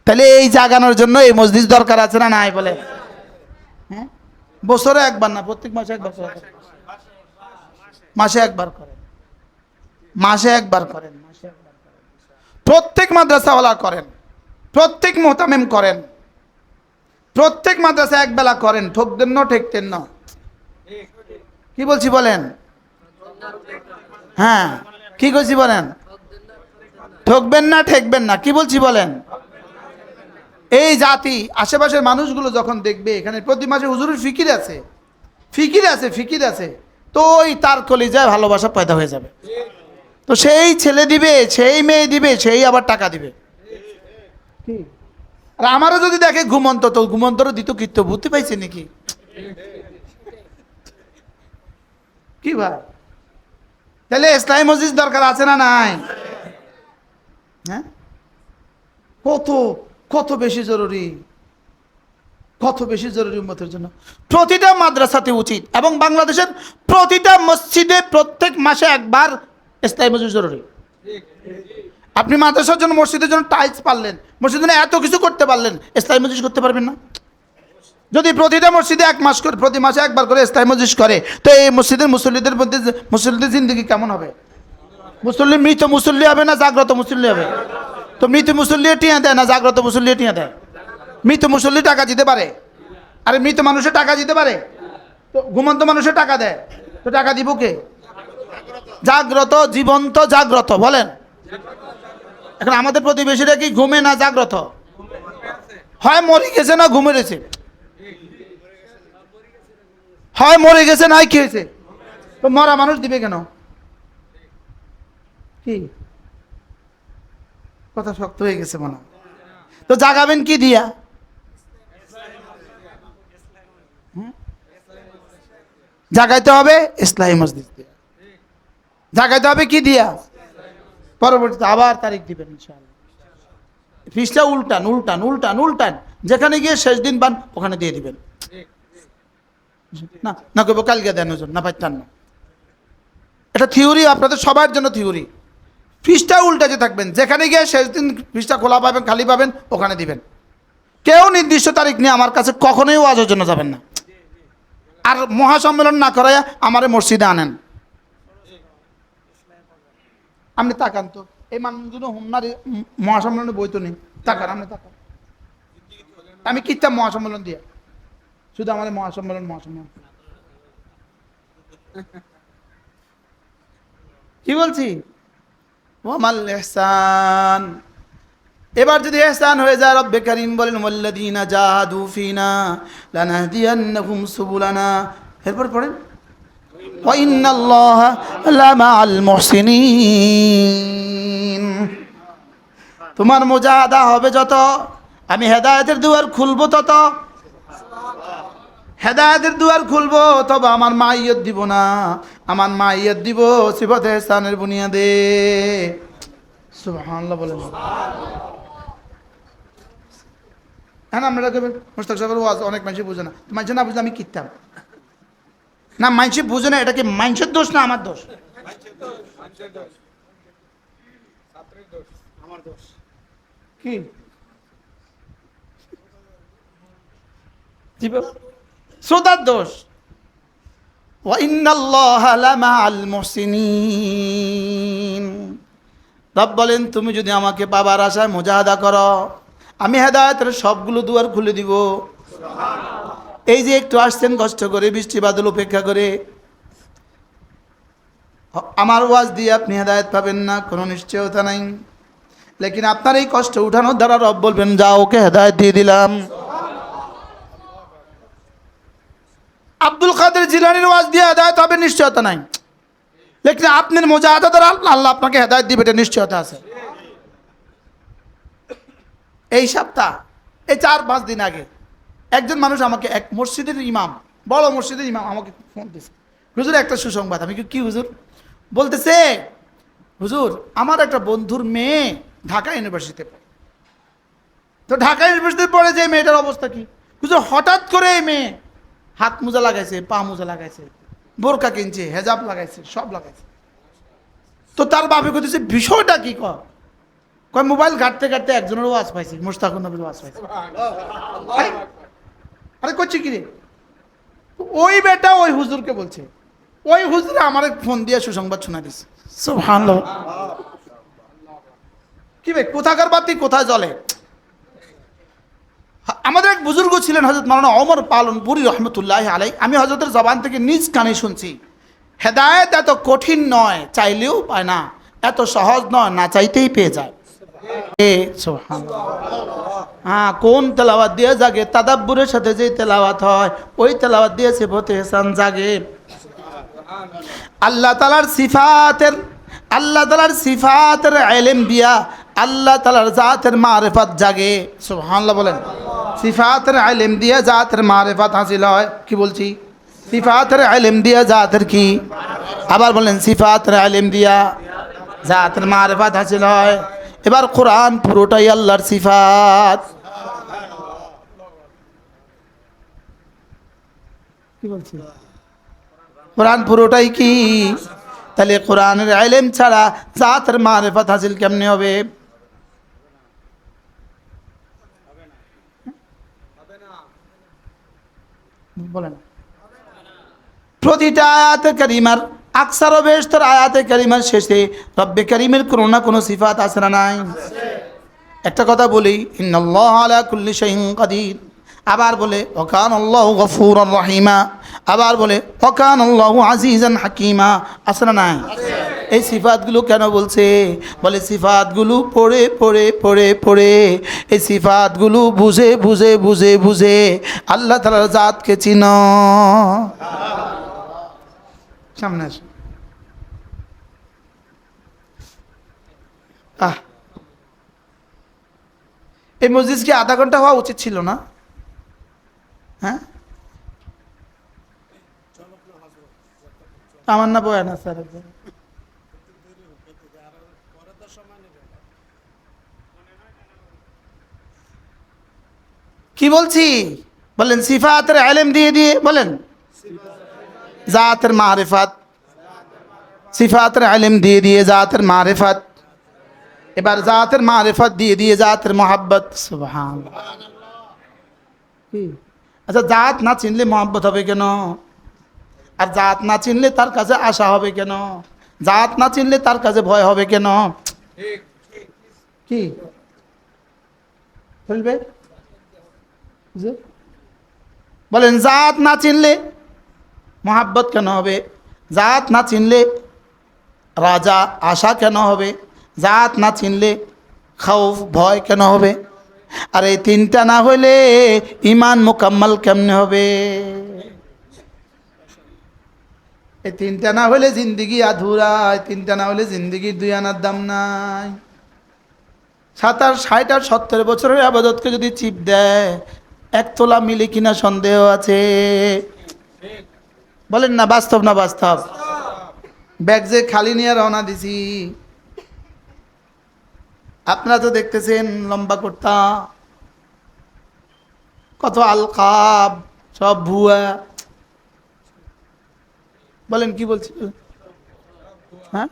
[SPEAKER 1] তাহলে এই জাগানোর জন্য এই মসজিদ দরকার আছে না নাই? বলে হ্যাঁ, বছরে একবার না, প্রত্যেক মাসে একবার করেন। মাসে একবার করেন, মাসে একবার করেন, মাসে একবার করেন। প্রত্যেক মাদ্রাসাওয়ালা করেন, প্রত্যেক মোহতামিম করেন, প্রত্যেক মাদ্রাসা একবেলা করেন। ঠকদেন না, ঠেকতেন না। কি বলছি বলেন? হ্যাঁ, কি বলছি বলেন? ঠকবেন না, ঠেকবেন না। কি বলছি বলেন? এই জাতি আশেপাশের মানুষগুলো যখন দেখবে এখানে প্রতি মাসে হুজুরের ফিকির আছে, ফিকির আছে, তো ওই তার কলিজায় ভালোবাসা পয়দা হয়ে যাবে। তো সেই ছেলে দিবে, সেই মেয়ে দিবে, সেই আবার টাকা দিবে। আর আমারও যদি দেখে ঘুমন্ত, তো ঘুমন্তরও দিত কীর্ত বুঝতে পাইছে নাকি? কি ভাই, তাহলে ইসলামী মসজিদ দরকার আছে না নাই? হ্যাঁ, কত কত বেশি জরুরি, কত বেশি জরুরি উম্মতের জন্য। প্রতিটা মাদ্রাসাতে উচিত, এবং বাংলাদেশের প্রতিটা মসজিদে প্রত্যেক মাসে একবার ইসলামী মসজিদ জরুরি। আপনি মাদ্রাসার জন্য, মসজিদের জন্য টাইলস পারলেন, মসজিদের জন্য এত কিছু করতে পারলেন, ইসলামী মসজিদ করতে পারবেন না? যদি প্রতিটা মসজিদে এক মাস করে, প্রতি মাসে একবার করে ইসলামী মসজিদ করে, তো এই মসজিদের মুসল্লিদের মধ্যে মুসল্লিদের জিন্দগি কেমন হবে? মুসল্লি মৃত মুসল্লি হবে না জাগ্রত মুসল্লি হবে? তো মৃত মুসল্লি টিয়া দেয় না জাগ্রত মুসল্লি টিয়া দেয়? মৃত মুসল্লি টাকা দিতে পারে, আরে মৃত মানুষের টাকা দিতে পারে, তো ঘুমন্ত মানুষের টাকা দেয়, তো টাকা দিব কে? জাগ্রত, জীবন্ত, জাগ্রত বলেন। এখন আমাদের প্রতিবেশীরা কি ঘুমে না জাগ্রত? হয় মরে গেছে না ঘুমে রয়েছে, হয় মরে গেছে না কি হয়েছে। তো মরা মানুষ দিবে কেন? কি কথা শক্ত হয়ে গেছে মনে হয়। তো জাগাবেন কি দিয়া? জাগাইতে হবে ইসলামী মসজিদ দিয়া। জাগাইতে হবে কি দিয়া? পরবর্তীতে আবার তারিখ দিবেন ইনশাআল্লাহ। ফিসটা উল্টান উল্টান উল্টান উল্টান, যেখানে গিয়ে শেষ দিন পান ওখানে দিয়ে দিবেন। না না কইব কালকে দেন ওজন না পাইতাম না। এটা থিওরি, আপনাদের সবার জন্য থিওরি। ফিসটা উল্টাতে থাকবেন, যেখানে গিয়ে শেষ দিন ফিসটা খোলা পাবেন, খালি পাবেন, ওখানে দিবেন। কেউ নির্দিষ্ট তারিখ নিয়ে আমার কাছে কখনোই ওয়াজের জন্য যাবেন না। আর মহাসম্মেলন না করাইয়া আমারে মসজিদে আনেন। আপনি তাকান তো, এই মানুষগুলো হুমনার মহাসম্মেলনে বই তো নেই। তাকান, আপনি তাকান। আমি কিতাম মহাসম্মেলন দিয়া, শুধু আমাদের মহাসম্মেলন মহাসম্মেলন কি বলছি? ওয়ামাল ইহসান। এবার যদি ইহসান হয়ে যায়, রব্বে কারীম বলেন ওয়াল্লাযীনা জাহাদু ফিনা লানাহদিয়ান্নাহুম সুবুলানা। এরপর পড়েন ওয়া ইন্নাল্লাহা লামাআল মুহসিনিন। তোমার মুজাহাদা হবে যত, আমি হেদায়েতের দুয়ার খুলবো তত। হেদায়েতের দুয়ার খুলবো, তবে আমার মাইয়ত দিব না। আমার মাইয়ত দিব সিফাতে ইহসানের বুনিয়াদে। সুবহানাল্লাহ বলেন। হ্যাঁ, আমরা মুশতাক সাহেবের ওয়াজ অনেক মানুষ বুঝে না। মানুষ না বুঝলে আমি কিতাম না, মানুষ বুঝে না। এটা কি মানুষের দোষ না আমার দোষ? কি শ্রোতার দোষ। ওয়া ইন্নাল্লাহা লামাআল মুহসিনিন। রব বলেন তুমি যদি আমাকে পাবার আশায় মুজাহাদা করো, আমি হেদায়েতের সবগুলো দুয়ার খুলে দিব। এই যে একটু আসছেন কষ্ট করে, বৃষ্টি বাদল উপেক্ষা করে, আমার ওয়াজ দিয়ে আপনি হেদায়েত পাবেন না, কোনো নিশ্চয়তা নাই। লেকিন আপনার এই কষ্ট উঠানোর দ্বারা রব বলবেন যাও, ওকে হেদায়েত দিয়ে দিলাম। আব্দুল কাদের জিলানীর ওয়াজ দিয়ে হেদায়েত হবে নিশ্চয়তা নাই, লেকিন আপনার মুজাহাদা দ্বারা আল্লাহ আপনাকে হেদায়েত দিবে, এটা নিশ্চয়তা আছে। এই সপ্তাহ, এই 4-5 দিন আগে একজন মানুষ আমাকে, এক মসজিদের ইমাম, বড় মসজিদের ইমাম আমাকে ফোন দিয়েছে, হুজুর একটা সুসংবাদ। আমি কি হুজুর? বলতেছে হুজুর আমার একটা বন্ধুর মেয়ে ঢাকা ইউনিভার্সিটিতে পড়ে। তো ঢাকা ইউনিভার্সিটিতে পড়ে যে মেয়েটার অবস্থা কি হুজুর, হঠাৎ করে এই মেয়ে হাত মোজা লাগাইছে, পা মোজা লাগাইছে, বোরকা কিনছে, হেজাব লাগাইছে, সব লাগাইছে। তো তার বাপে কইতেছে বিষয়টা কি? কয় মোবাইল ঘাটতে ঘাটতে একজনের ওয়াজ পাইছি, মুশতাকুর নবীর ওয়াজ পাইছি। আরে করছি কি রে? ওই বেটা ওই হুজুরকে বলছে, ওই হুজুরে আমার ফোন দিয়ে সুসংবাদ শোনা দিচ্ছে। সুবহানাল্লাহ। কি ভাই, কোথাকার বাতি কোথায় জ্বলে? আমাদের এক বুজুর্গ ছিলেন হযরত মাওলানা ওমর পালনপুরি রহমতুল্লাহ আলাই। আমি হযরতের জবান থেকে নিজ কানে শুনছি, হেদায়েত এত কঠিন নয়, চাইলেও পায় না, এত সহজ নয়, না চাইতেই পেয়ে যায়। হ্যাঁ, কোন তেলাওয়াত দিয়ে জাগে? তাদাব্বুরের সাথে যে তেলাওয়াত হয়, ওই তেলাওয়াত দিয়ে সিফাতে ইহসান জাগে। আল্লাহ তাআলার সিফাতের ইলম দিয়া আল্লাহ তাআলার জাতের মারিফাত জাগে। সুবহানাল্লাহ বলেন। সিফাতের ইলম দিয়া জাতের মারিফাত হাসিল হয়। কি বলছি? সিফাতের ইলম দিয়া জাতের কি? আবার বলেন সিফাতের ইলম দিয়া জাতের মারিফাত হাসিল হয়। এবার কোরআন পুরোটাই আল্লাহর সিফাত। কি বলছি? কোরআন পুরোটাই কি? তাহলে কোরআনের ইলম ছাড়া জাতের মারিফাত হাসিল কেমনে হবে? বলেন। প্রতিটা আয়াতে কারিমার, আকসার বেশতর আয়াতে কারিমার শেষে রব্বে কারিমের কোনো না কোনো সিফাত আছে না নাই? একটা কথা বলি, ইন্নাল্লাহা আলা কুল্লি শাইইন কাদির। আবার বলে ওয়া কানাল্লাহু গফুরুর রহিমা। আবার বলে ওয়াকানাল্লাহু আজিজান হাকিমা, আছে না নাই? এই সিফাতগুলো কেন বলছে? বলে সিফাতগুলো পড়ে পড়ে পড়ে পড়ে এই সিফাতগুলো বুঝে বুঝে বুঝে বুঝে আল্লাহ তাআলার জাতকে চিনো। সামনে আসো। এই মসজিদ কি আধা ঘন্টা হওয়া উচিত ছিল না? হ্যাঁ, আমার না বয়ান আছে আর একজন। কি বলছি বলেন? সিফাতের ইলম দিয়ে দিয়ে বলেন জাতের মারিফাত, সিফাতের ইলম দিয়ে দিয়ে জাতের মারিফাত, এবার জাতের মারিফাত দিয়ে দিয়ে জাতের মোহাব্বত। সুবহানাল্লাহ। কি আচ্ছা, জাত না চিনলে মোহাব্বত হবে কেন? আর জাত না চিনলে তার কাছে আশা হবে কেন? জাত না চিনলে তার কাছে ভয় হবে কেন? কি বলবে বলেন? জাত না চিনলে মোহাব্বত কেন হবে? জাত না চিনলে রাজা আশা কেন হবে? জাত না চিনলে খাউফ ভয় কেন হবে? আর এই তিনটা না হইলে ইমান মোকাম্মল কেমনে হবে? এই তিনটা না হলে জিন্দিগি আধুরা, এই তিনটা না হলে জিন্দিগির দুই আনার দাম নাই। ৭০, ৬০ আর ৭০ বছরের আবাদতকে যদি চিপ দেয়, ১ তোলা মিলে কিনা সন্দেহ আছে। বলেন না বাস্তব না বাস্তব? ব্যাগ যে খালি নিয়ে রওনা দিছি, আপনারা তো দেখতেছেন লম্বা কুর্তা, কত আলকাব, সব ভুয়া। বলেন কি বলছি? হ্যাঁ,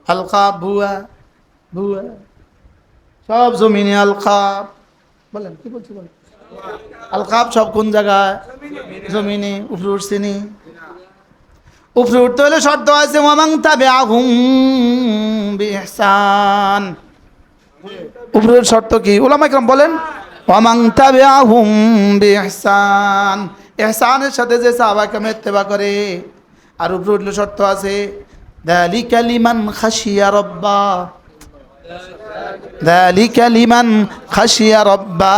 [SPEAKER 1] আলকাব ভুয়া, ভুয়া সব জমিনে আলকাব। বলেন কি বলছি? বলেন আলকাব সব কোন জায়গায়? জমিনে। উপরে উঠছেনি? উপরে উঠতে হলে শর্ত আছে, ওয়ামান তাবিআহুম বিইহসান। উপরের শর্ত কি? উলামা ইকরাম বলেন ওয়ামান তাবিআহুম বিইহসান, ইহসানের সাথে যে সাহাবা কেরামের ইত্তেবা করে। আর উপরে উঠলে শর্ত আছে, যালিকা লিমান খাশিয়া রাব্বা, যালিকা লিমান খাশিয়া রাব্বা,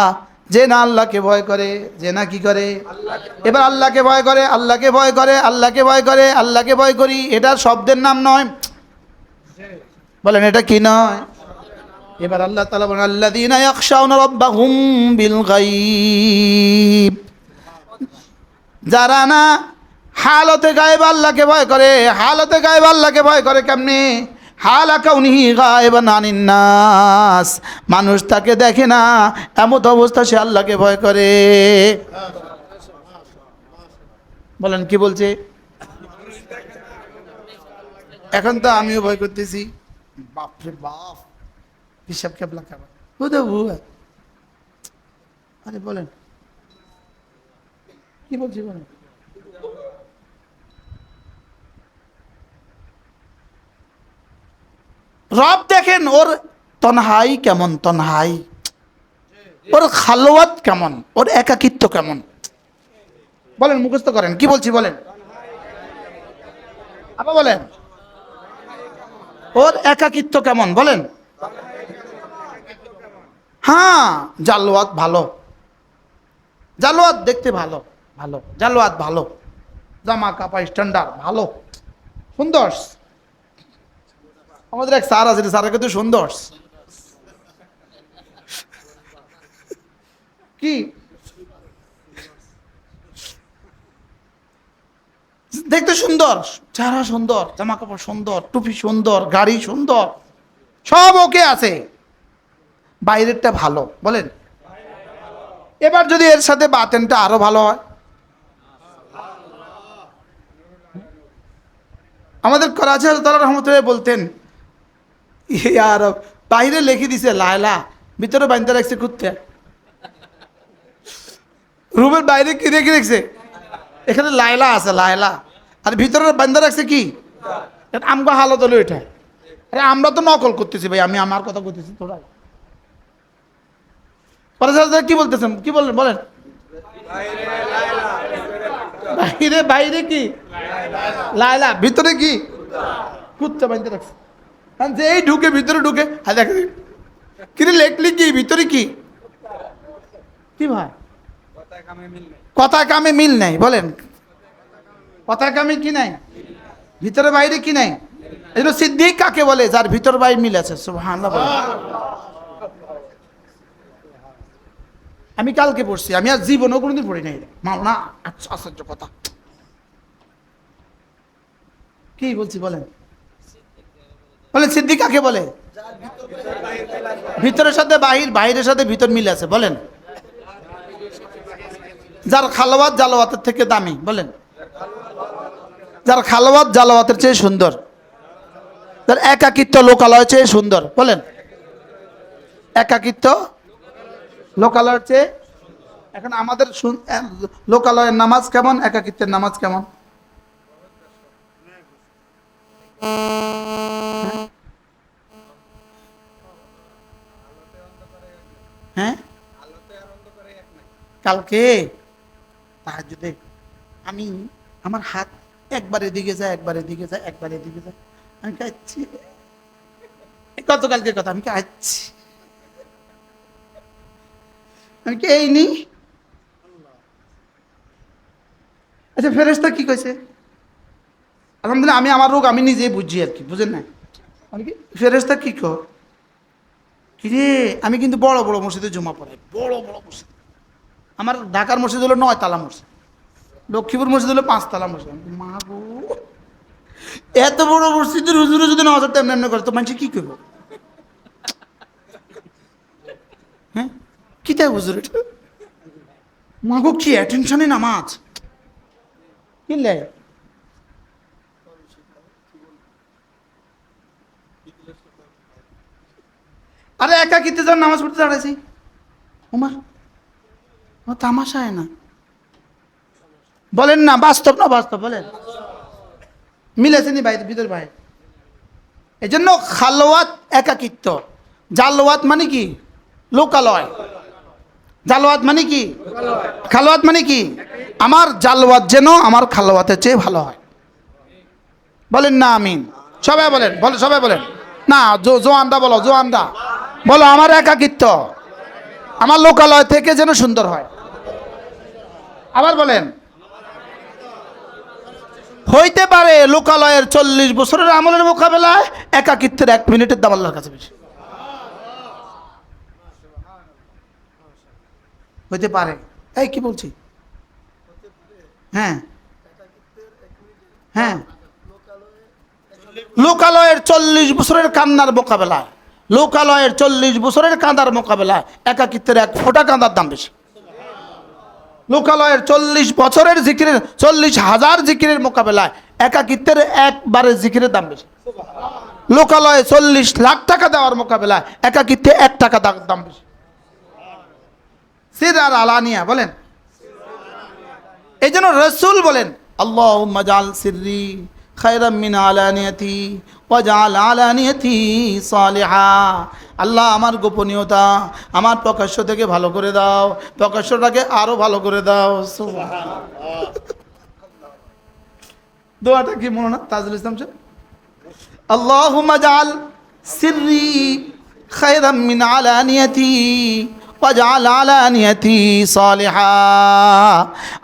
[SPEAKER 1] যে না আল্লাহকে ভয় করে, যে না কি করে? এবার আল্লাহকে ভয় করে, আল্লাহকে ভয় করে, আল্লাহকে ভয় করে, আল্লাহকে ভয় করি, এটা শব্দের নাম নয়। বলেন এটা কি নয়? এবার আল্লাহ তাআলা বলেন আল্লাযীনা ইয়াখশাউনা রাব্বাহুম বিল গায়ব, যারা না হালতে গায়েব আল্লাহকে ভয় করে। হালতে গায়েব আল্লাহকে ভয় করে কেমনে? হালা কাউনিহি গায়বান আনিন নাস, মানুষ তাকে দেখে না, এমত অবস্থা সে আল্লাহকে ভয় করে। বলেন কি বলছে? এখন তো আমিও ভয় করতেছি। বাপরে বাপ, হিসাব কেবলা খাবার বুঝে বুঝে। আরে বলেন কি বলছি? বলেন রব দেখেন ওর তনহাই কেমন, তনহাই, ওর খালওয়াত কেমন, ওর একাকিত্ব কেমন। বলেন মুখস্থ করেন কি বলছি? বলেন আবার বলেন ওর একাকিত্ব কেমন? বলেন। হ্যাঁ, জালওয়াত ভালো, জালওয়াত দেখতে ভালো, ভালো জালওয়াত ভালো, জামা কাপড় স্ট্যান্ডার্ড ভালো, সুন্দর। আমাদের এক স্যার আছে, স্যারের কিন্তু সুন্দর। কি দেখতে সুন্দর, চেহারা সুন্দর, জামা কাপড় সুন্দর, টুপি সুন্দর, গাড়ি সুন্দর, সব ওকে আছে, বাইরেরটা ভালো। বলেন এবার যদি এর সাথে বাতেনটা আরো ভালো হয়। আমাদের করাচি হযরত রহমতুল্লাহ বলতেন, ইয়ার বাইরে লিখে দিছে লায়লা, ভিতরে বাইন্দা রাখছে কুত্তে। রুমের বাইরে কি রেখে রেখেছে? এখানে লায়লা আছে, লায়লা, আর ভিতরে বাইন্দা রাখছে কি? আমগো হালত হলো এটা। আরে আমরা তো নকল করতেছি ভাই, আমি আমার কথা করতেছি। তোরা কি বলতেছেন? কি বললেন? বলেন বাইরে বাইরে কি লাইলা, ভিতরে কি কুত্তা বাঁধতে রাখছে। আর যেই ঢুকে ভিতরে ঢুকে, হ্যাঁ দেখ কিরে লেখলি কি ভিতরে কি, কি ভাই কথায় কামে মিল নাই, বলেন কথায় কামে কি নাই, ভিতরে বাইরে কি নাই। এই জন্য সিদ্দিক কাকে বলে? যার ভিতর বাইরে মিল আছে। সুবহানাল্লাহ বলেন। আমি কালকে পড়ছি, আমি আর জীবনেও কোনোদিন পড়ি নাই মাওনা। আচ্ছা আশ্চর্য কথা, কি বলছি বলেন, বলেন সিদ্দিক কাকে বলে? ভিতরের সাথে বাহির, বাহিরের সাথে ভিতর মিল আছে, বলেন। যার খালওয়াত জালওয়াতের থেকে দামি, বলেন। যার খালওয়াত জালওয়াতের চেয়ে সুন্দর, যার একাকিত্ব লোকালয়ের চেয়ে সুন্দর, বলেন। একাকিত্ব লোকালয়ের চেয়ে। এখন আমাদের লোকালয়ের নামাজ কেমন, একাকিত্বের নামাজ কেমন? হ্যাঁ, কালকে তাহাজ্জুদে আমি, আমার হাত একবার এদিকে যায়, একবার এদিকে যায়, একবার এদিকে যায়, আমি কাঁদছি। গতকালকে কথা, আমি কাঁদছি, আমি কি এই নি। আচ্ছা ফেরেশতা কি কইছে? আলহামদুলিল্লাহ, আমি আমার রোগ আমি নিজেই বুঝি আর কি, বুঝেন না। আমি কি ফেরেশতা কি কো কি রে, আমি কিন্তু বড় বড় মসজিদে জমা পড়াই, বড় বড় মসজিদ। আমার ঢাকার মসজিদ হলো 9 তালা মসজিদ, লক্ষ্মীপুর মসজিদ হলো 5 তালা মসজিদ। মা গো, এত বড় মসজিদের হুজুরে যদি নামাজের টাইম এমনি করে তো মানুষ কি করবো? হ্যাঁ, কি তাই হুজুর এটা? মা গো, কি অ্যাটেনশনে নামাজ, কি লাই? আরে একাকিত্বে যখন নামাজ পড়তে দাঁড়াইছি, ওমা ও তামাশায় না, বলেন না বাস্তব না বাস্তব, বলেন মিলেছে নি বাইরে ভিতর বাইরে। এই জন্য খালওয়াত একাকিত্ব, জালওয়াত মানে কি লোকালয়, জালওয়াত মানে কি খালওয়াত মানে কি, আমার জালওয়াত যেন আমার খালওয়াতের চেয়ে ভালো হয়, বলেন না আমিন। সবাই বলেন, বলে সবাই বলেন না, জোয়ানরা বলো, জোয়ানরা বলো, আমার একাকিত্ব আমার লোকালয় থেকে যেন সুন্দর হয়। আবার বলেন, হইতে পারে লোকালয়ের 40 বছরের আমলের মোকাবেলায় একাকিত্বের 1 মিনিটের দাম আল্লাহর কাছে বেশি, হইতে পারে। এই কি বলছি? হ্যাঁ হ্যাঁ, লোকালয়ের 40 বছরের কান্নার মোকাবেলায়, লোকালয়ের 40 বছরের কাঁদার মোকাবেলায় একাকিত্বের 1 ফোঁটা কাঁদার দাম বেশি। লোকালয়ের 40 বছরের জিকিরের, 40,000 জিকিরের মোকাবেলায় একাকিত্বের 1 বারের জিকিরের দাম বেশি। লোকালয়ে 40 লাখ টাকা দেওয়ার মোকাবেলায় একাকিত্বে 1 টাকা দাম বেশি। সির আর আলানিয়া, বলেন। এই জন্য রসুল বলেন, আল্লাহুম্মা জাল সিররি খায়রাম মিন আলানিয়াতি ওয়াজআল আলানিয়াতি সালিহা। আল্লাহ আমার গোপনীয়তা আমার প্রকাশ্য থেকে ভালো করে দাও, প্রকাশ্যটাকে আরো ভালো করে দাও। সুবহানাল্লাহ। দোয়াটা কি মনে না তাজুল ইসলাম সাহেব? আল্লাহুম্মা জাল সিররি খায়রাম মিন আলানিয়াতি ওয়াজআল আলানিয়াতি সালিহা।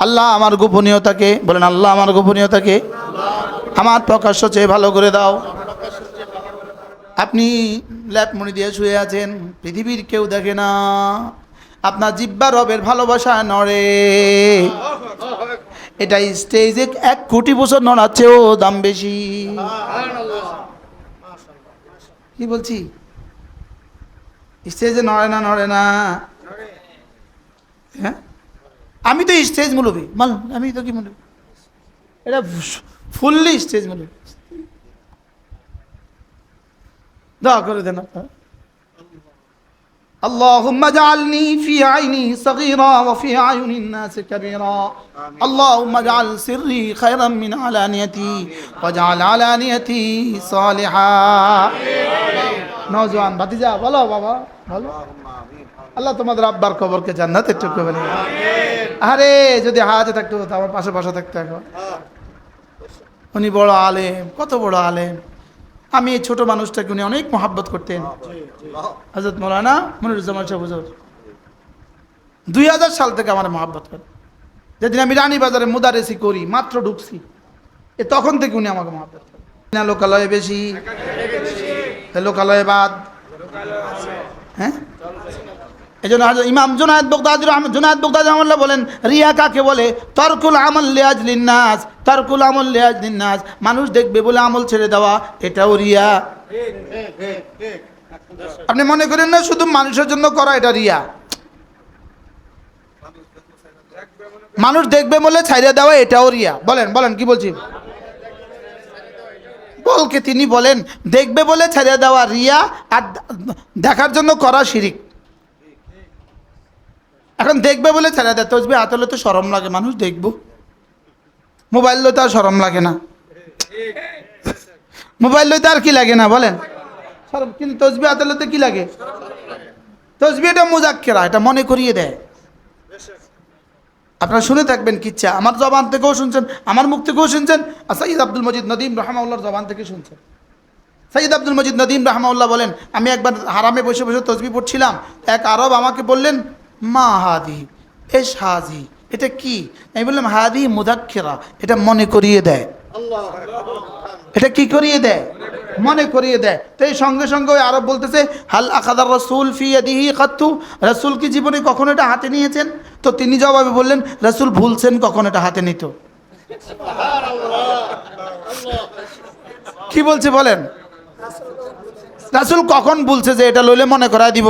[SPEAKER 1] আল্লাহ আমার গোপনীয়তাকে, বলেন আল্লাহ আমার গোপনীয়তাকে আমার প্রকাশ্য চেয়ে ভালো করে দাও। আপনি ল্যাপমণি দিয়ে শুয়ে আছেন, পৃথিবীর কেউ দেখে না, আপনার জিহ্বা রবের ভালোবাসা নড়ে। এটা স্টেজে 1 কোটি বছর নড়ার চেয়েও দাম বেশি। কি বলছি? স্টেজে নড়ে না, নড়ে না। হ্যাঁ, আমি তো স্টেজ মুলবি, আমি তো কি মুলবি, এটা ফুললি স্টেজ মুলবি। দোয়া করে দেন। اللهم اجعلني في عيني صغيرا وفي أعين الناس كبيرا. اللهم اجعل سري خيرا من علانيتي واجعل علانيتي صالحا. নওজোয়ান ভাতিজা বলো বাবা ভালো, আল্লাহ তোমাদের আব্বার কবরকে জান্নাতের টুকরো বানিয়ে দাও। আরে যদি হাজে থাকতো তো আমার পাশে পাশে থাকতো এখন। উনি বড় আলেম, কত বড় আলেম। আমি এই ছোট মানুষটাকে উনি অনেক মহাব্বত করতেন। হযরত মাওলানা মনিরুজ্জামান সাহেব হুজুর 2000 সাল থেকে আমার মহাব্বত করেন। যেদিন আমি রানীবাজারে মুদারেসি করি, মাত্র ঢুকছি, তখন থেকে উনি আমাকে মহাব্বত করেন। না লোকালয়ে বেশি, লোকালয়ে বাদ, হ্যাঁ। এই জন্য ইমাম জুনায়েদ বাগদাদী রহমাতুল্লাহ বলেন, রিয়া কাকে বলে? তারকুল আমাল লিআজলিন নাস, তারকুল আমাল লিআজলিন নাস, মানুষ দেখবে বলে আমল ছেড়ে দেওয়া, এটাও রিয়া। আপনি মনে করেন না শুধু মানুষের জন্য করা এটা রিয়া, মানুষ দেখবে বলে ছেড়ে দেওয়া এটাও রিয়া। বলেন বলেন কি বলছি? বলকে তিনি বলেন দেখবে বলে ছেড়ে দেওয়া রিয়া, আর দেখার জন্য করা শিরিক। এখন দেখবে বলে ছেড়ে দেয়, তসবিহ হাতে হলে তো শরম লাগে, মানুষ দেখবো। মোবাইল লইতে আর শরম লাগে না, মোবাইল লইতে আর কি লাগে না বলেন, শরম। কিন্তু তসবিহ হাতে লইতে কি লাগে? তসবিহ এটা মুজাক্কেরা, এটা মনে করিয়ে দেয়। আপনারা শুনে থাকবেন কিচ্ছা, আমার জবান থেকেও শুনছেন, আমার মুখ থেকেও শুনছেন, আর সৈয়দ আব্দুল মজিদ নদীম রাহমাহুল্লাহর জবান থেকে শুনছেন। সৈয়দ আব্দুল মজিদ নদীম রাহমাহুল্লাহ বলেন, আমি একবার হারামে বসে বসে তসবিহ পড়ছিলাম, এক আরব আমাকে বললেন, মা হাদি এস হাজি, এটা কি? আমি বললাম হাদি মুযাক্কিরা, এটা মনে করিয়ে দেয়। এটা কি করিয়ে দেয়? মনে করিয়ে দেয়। তো এই সঙ্গে সঙ্গে ওই আরব বলতেছে, হাল আখাদার রাসূল ফি ইয়াদিহি কাত্তু, রাসূল কি জীবনে কখনো এটা হাতে নিয়েছেন? তো তিনি জবাবে বললেন, রাসূল ভুলছেন কখন এটা হাতে নিত। কি বলছে বলেন? রাসূল কখন বলছে যে এটা লইলে মনে করায় দিব?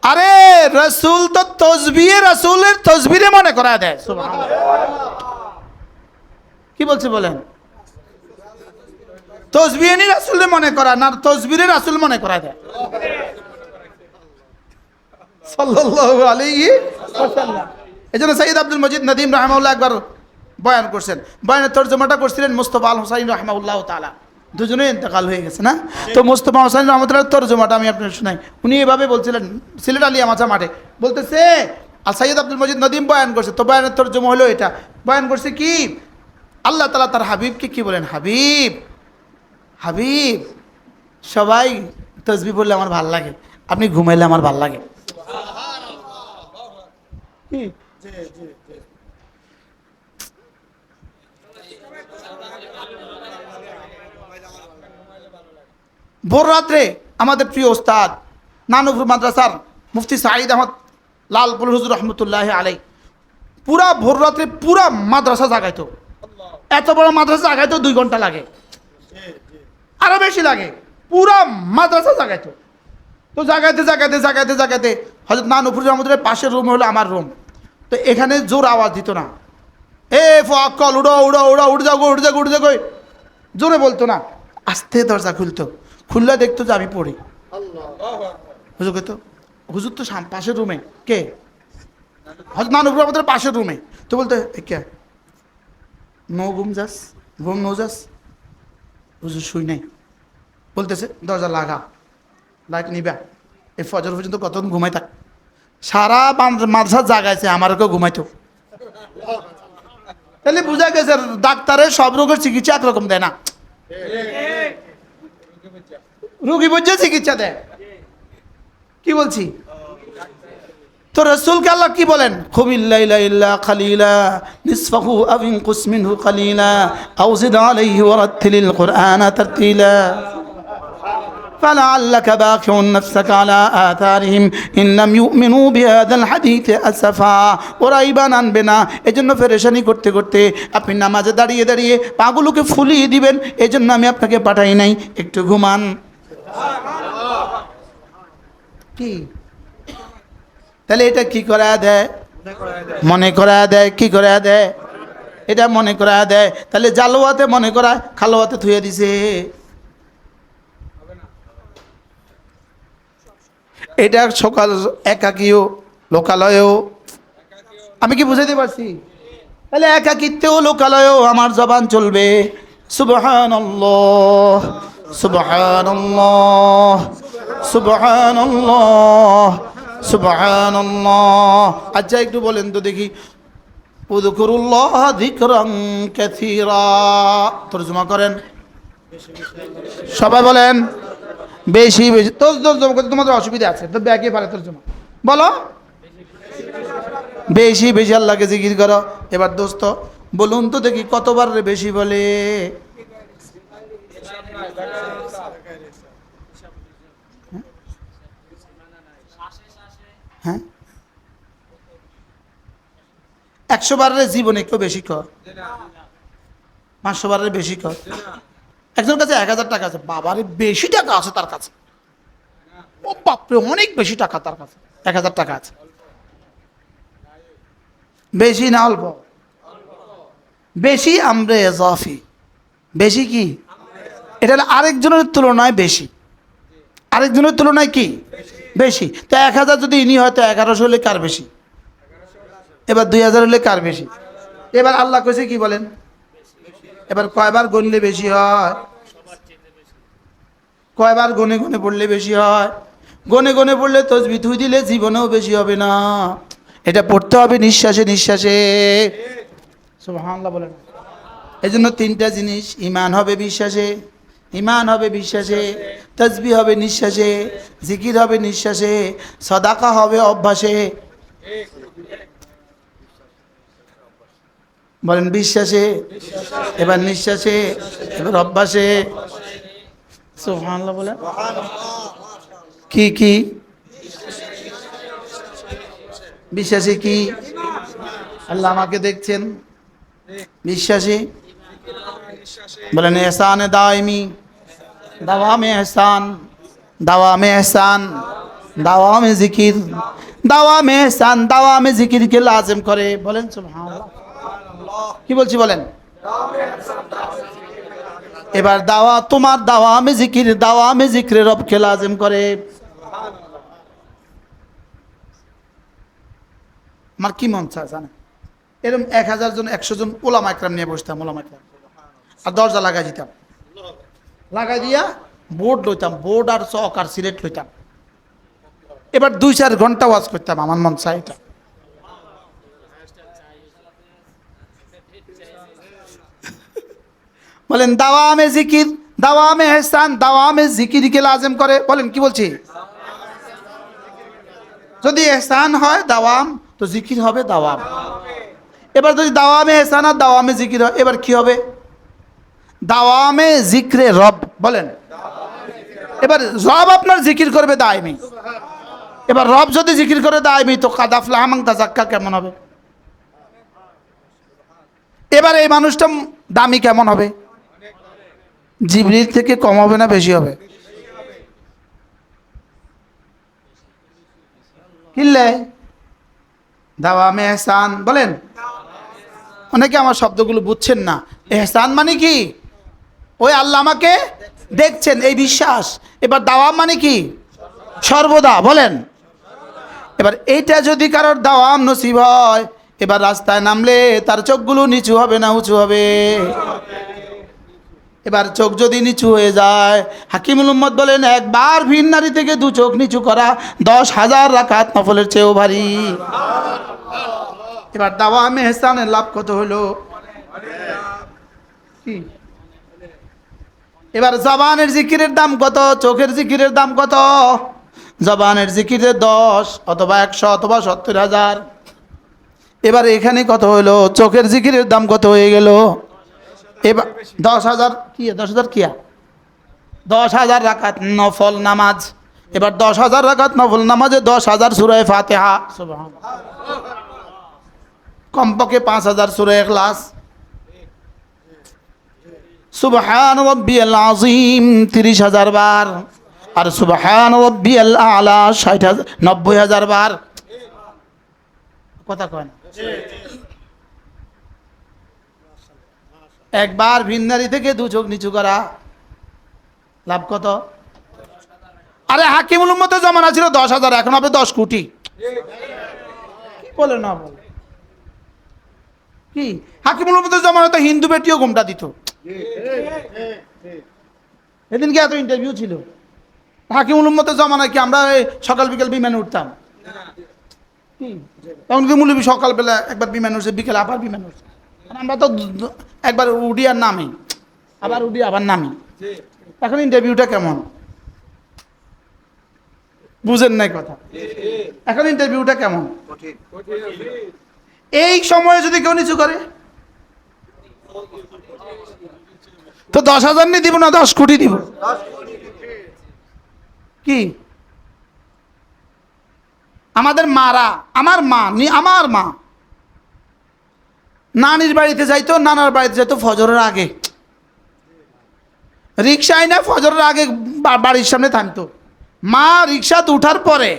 [SPEAKER 1] আরে রাসূল তো তসবিহে রাসূলের তসবিরে মনে করায় দেয়। সুবহানাল্লাহ। কি বলছে বলেন? তসবিহে নি রাসূলের মনে করা না, তসবিরে রাসূল মনে করায় দেয় সাল্লাল্লাহু আলাইহি ওয়াসাল্লাম। এজন্য সৈয়দ আব্দুল মজিদ নদীম রাহমাহুল্লাহ একবার বয়ান করছেন, বয়ানের তরজমাটা করছিলেন মুস্তাফা আল হুসাইন রাহমাহুল্লাহ তাআলা। দুজনে ইন্তেকাল হয়ে গেছে না? তো মুস্তাফা হুসাইন রহমতুল্লাহ তরজমাটা আমি আপনার শোনাই। উনি এভাবে বলছিলেন, সিলেট আলিয়া মাছা মাঠে বলতেছে, আর সৈয়দ আব্দুল মজিদ নদীম বয়ান করছে, তো বয়ানের তরজমা হলো এটা। বয়ান করছে কি, আল্লাহ তাআলা তার হাবিবকে কি বলেন, হাবিব হাবিব, সবাই তসবিহ পড়লে আমার ভাল লাগে, আপনি ঘুমাইলে আমার ভাল লাগে। ভোর রাত্রে আমাদের প্রিয় ওস্তাদ নানুপুর মাদ্রাসার মুফতি সাঈদ আহমদ লালপুর হুজুর রহমতুল্লাহ আলাই পুরা ভোর রাত্রে পুরা মাদ্রাসা জাগাইতো। এত বড় মাদ্রাসা জাগাইতো 2 ঘন্টা লাগে, আরো বেশি লাগে। পুরা মাদ্রাসা জাগাইতো। তো জাগাইতে জাগাইতে জাগাইতে জাগাইতে হযরত নানুপুর রহমতুল্লাহ পাশের রুম হলো আমার রুম। তো এখানে জোর আওয়াজ দিত না, এ ফকল উড়ো উড়ো উড়ো উড়ে যাগো উড়ে যাগো উড়ে যাগো, জোরে বলতো না, আস্তে দরজা খুলতো। খুললে দেখতো যে আমি পড়ি। হুজুর কইতো, হুজুর তো পাশের রুমে। কে? হযরত নানুপুর রহমতুল্লাহ পাশের রুমে। তো বলতে, কে? নো ঘুম যাস, ঘুম নো যাস। হুজুর শুই নাই। বলতেছে দরজা লাগা, লাইট নিবা, এই ফজর পর্যন্ত কতক্ষণ ঘুমাই থাক। সারা মাদ্রাসা জাগাইছে, আমারকেও ঘুমাইতো। তাহলে বুঝা গেছে ডাক্তারের সব রোগের চিকিৎসা একরকম দেয় না, রোগী বুঝে চিকিৎসা দেয়। কি বলছি? তো রাসূলকে আল্লাহ কি বলেন, খুমিল লাইলা ইল্লা খালিলা নিসফাহু আও ইনকুস মিনহু কালিলা আও জিদ আলাইহি ওয়ারাত্তিলিল কুরআনা তারতিলা فلعلك باخع نفسك على آثارهم إن لم يؤمنوا بهذا الحديث أسفا। ওরা ঈমান আনবে না, এজন্য পেরেশানি করতে করতে আপনি নামাজে দাঁড়িয়ে দাঁড়িয়ে পাগুলোকে ফুলিয়ে দিবেন, এজন্য আমি আপনাকে পাঠাই নাই, একটু ঘুমান। কি তাহলে এটা কি করা দেয়? মনে করা দেয়। কি করা দেয়? এটা মনে করা দেয়। তাহলে জালোয়াতে মনে করা, খালোয়াতে থুয়ে দিছে। এটা সকাল একাকীও লোকালয়েও, আমি কি বুঝাইতে পারছি? তাহলে একাকিত্বেও লোকালয়েও আমার জবান চলবে সুবহানাল্লাহ সুবহানাল্লাহ, সুবহানাল্লাহ, সুবহানাল্লাহ। আচ্ছা একটু বলেন তো দেখি, উযকুরুল্লাহ যিকরান কাসীরা, তরজমা করেন সবাই বলেন। বেশি বেশি তরজমা করতে তোমাদের অসুবিধা আছে তো, ব্যাকে পারে তরজমা বলো। বেশি বেশি আল্লাহকে জিকির করো। এবার দোস্ত বলুন তো দেখি কতবার রে বেশি বলে? হ্যাঁ 100 বারের জীবনে কেউ বেশি কর, 500 বারের বেশি কর। একজন কাছে 1000 টাকা আছে, বাবারে বেশি টাকা আছে তার কাছে, ও বাপরে অনেক বেশি টাকা তার কাছে, 1000 টাকা আছে। বেশি না অল্প? বেশি আমরে এজাফি, বেশি কি এটা হলো আরেকজনের তুলনায় বেশি, আরেকজনের তুলনায় কি বেশি। তো 1000 যদি ইনি হয়তো 1100 হলে কার বেশি? এবার 2000 হলে কার বেশি? এবার আল্লাহ কইছে কি বলেন? এবার কয়বার গণলে বেশি হয়? কয়বার গনে গনে পড়লে বেশি হয়? গনে গনে পড়লে তসবিহ থুই দিলে জীবনেও বেশি হবে না, এটা পড়তে হবে নিঃশ্বাসে নিঃশ্বাসে। সুবহানাল্লাহ বলেন। এই জন্য 3টা জিনিস, ঈমান হবে বিশ্বাসে, ঈমান হবে বিশ্বাসে, তাসবিহ হবে নিঃশ্বাসে, জিকির হবে নিঃশ্বাসে, সাদাকা হবে অভ্যাসে। বলেন বিশ্বাসে, এবার নিঃশ্বাসে, এবার অভ্যাসে। সুবহানাল্লাহ বলেন। কি কি বিশ্বাসে? কি আল্লাহ আমাকে দেখছেন, বিশ্বাসী। বলেন এহসানে দাইমি, দাওয়ামে এহসান, দাওয়ামে এহসান, দাওয়ামে জিকির, দাওয়ামে এহসান, দাওয়ামে জিকিরকে লাজিম করে। বলেন সুবহানাল্লাহ। কি বলছি বলেন? এবার দাওয়া, তোমার দাওয়ামে জিকির, দাওয়ামে জিকিরে রবকে লাজিম করে। আমার কি মন চায় জানেন, এরকম 1000 জন 100 জন ওলামা একরাম নিয়ে বসতাম, ওলামা একরাম, আর দরজা লাগাই দিতাম, লাগাই দিয়া বোর্ড লইতাম, বোর্ড আর চক আর সিলেট লইতাম। এবার 2-4 ঘন্টা ওয়াজ করতাম, আমার মন চায় এটা। বলেন দাওয়ামে জিকির, দাওয়ামে ইহসান, দাওয়ামে জিকিরকে লাজিম করে। বলেন কি বলছি? যদি ইহসান হয় দাওয়াম, তো জিকির হবে দাওয়াম। এবার যদি দাওয়ামে ইহসান আর দাওয়ামে জিকির হয়, এবার কি হবে? দাওয়ামে জিক্রে রব। বলেন এবার রব আপনার জিকির করবে দাইমি। এবার রব যদি জিকির করে দাইমি, তো কাদাফলা হামাং তাজাক্কা কেমন হবে? এবার এই মানুষটা দামি কেমন হবে? জিবরিল থেকে কম হবে না বেশি হবে? কিনলে দাওয়ামে এহসান। বলেন, অনেকে আমার শব্দগুলো বুঝছেন না। এহসান মানে কি? ওই আল্লাহ আমাকে দেখছেন, এই বিশ্বাস। এবার দাওয়াম মানে কি? সর্বদা। বলেন এবার এইটা যদি কারোর দাওয়াম নসিব হয়, এবার রাস্তায় নামলে তার চোখগুলো নিচু হবে না উঁচু হবে? এবার চোখ যদি নিচু হয়ে যায়, হাকিমুল উম্মত বলেন একবার ভিন নারী থেকে 2 চোখ নিচু করা 10,000 রাকাত নফলের চেয়েও ভারী। এবার দাওয়ামে ইহসানের লাভ কত হলো? কি? এবার জবানের জিকিরের দাম কত? চোখের জিকিরের দাম কত? জবানের জিকিরের 10 অথবা 100 অথবা 70,000। এবার এখানে কত হলো? চোখের জিকিরের দাম কত হয়ে গেল? এবার 10,000 কি? 10,000 কিয়া 10,000 রাকাত নফল নামাজ। এবার 10,000 রাকাত নফল নামাজে 10,000 সূরা ফাতিহা। সুবহানাল্লাহ। কমপক্ষে 5,000 সূরা ইখলাস। সুবহান রাব্বিয়াল আযীম 30,000 বার, আর সুবহান রাব্বিয়াল আ'লা 90,000 বার। কথা কয় না? একবার ভিন্নারি থেকে 2 চোখ নিচু করা লাভ কত? আরে হাকিমুল উম্মতের জামানা ছিল 10,000, এখন হবে 10 কোটি। কি বলে না বলে? কি হাকিমুল উম্মতের জামানা তো হিন্দু বেটিও ঘুমটা দিত। এদিনকে এত ইন্টারভিউ ছিল, হাকিমুল উম্মতের জমানায় কি আমরা সকাল বিকাল বিমানে উঠতাম? কি তখন কি মূল্য সকালবেলা একবার বিমান উঠছে, বিকেলে আবার বিমান উঠছে। আমরা তো একবার উঠি আর নামি, আবার উঠি আবার নামি। এখন ইন্টারভিউটা কেমন বুঝেন নাই কথা? এখন ইন্টারভিউটা কেমন? এই সময়ে যদি কেউ নিচু করে তো 10,000 নিয়ে দিব না 10 কোটি দিব? কি আমাদের মারা, আমার মা নানির বাড়িতে যাইতো, নানার বাড়িতে যাইতো ফজরের আগে, রিক্সায় না ফজরের আগে বাড়ির সামনে থামতো। মা রিক্সা উঠার পরে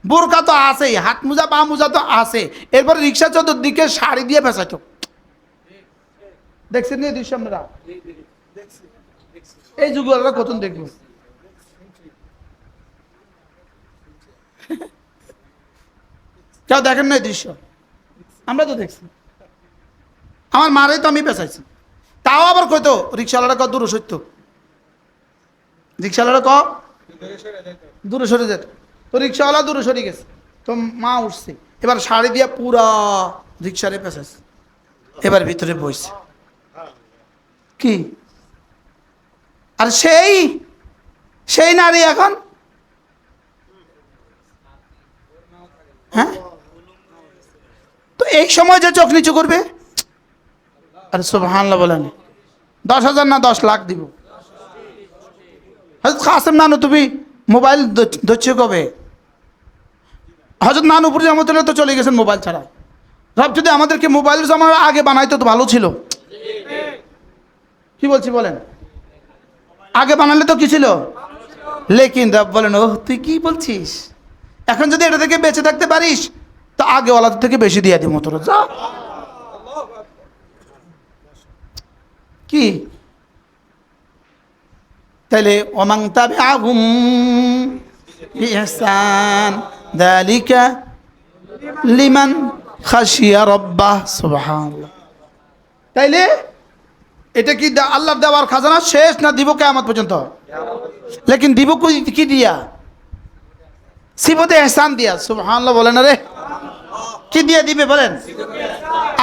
[SPEAKER 1] বোরকা তো আছেই, হাত মোজা পা মোজা তো আছে, এরপরে রিক্সা চতুর্দিকে শাড়ি দিয়ে বেচাইতো। দেখছেন এই দৃশ্য আমরা? এই যুগরা কখন দেখবো? কেউ দেখেন না এই দৃশ্য? আমরা তো দেখছি। আমার মারাই তো আমি পেঁচাইছি, তাও আবার কইতো রিক্সাওয়ালারা কত দূরে সত্য, রিক্সাওয়ালারা দূরে সরে যেত। তো রিক্সাওয়ালা দূরে সরে গেছে, তো মা উঠছে, এবার শাড়ি দিয়ে পুরা রিক্সারে পেঁচাইছে, এবার ভিতরে বইছে। কি আর সেই নারী এখন, হ্যাঁ, তো এই সময় যে চোখ নিচু করবে, আরে সুবহানাল্লাহ বলেন, 10,000 না 10 লাখ দিব। হযরত কাসেম নানুতুবি মোবাইল ধরছে কবে? হযরত নানুপুর রহমতুল্লাহ তো চলে গেছেন মোবাইল ছাড়া। রব যদি আমাদেরকে মোবাইলের জামানার আগে বানাইতো তো ভালো ছিল। কি বলছি বলেন? আগে বানালে তো কি ছিল, লেকিন রব বলেন, ও তুই কি বলছিস, এখন যদি এটা থেকে বেঁচে থাকতে পারিস তো আগে ওয়ালাদের থেকে বেশি দিয়ে দিব তোর, যা। কি তাইলে ওমান তাবিআহুম বিইহসান যালিকা লিমান খাশিয়া রাব্বাহ। সুবহানাল্লাহ। তাইলে এটা কি আল্লাহর দেওয়ার খাজানা শেষ না দিব কিয়ামত পর্যন্ত? লেকিন দিব কি দিয়া? সিফতে ইহসান দিয়া। সুবহানাল্লাহ বলেন। আরে কি দিয়া দিবে বলেন?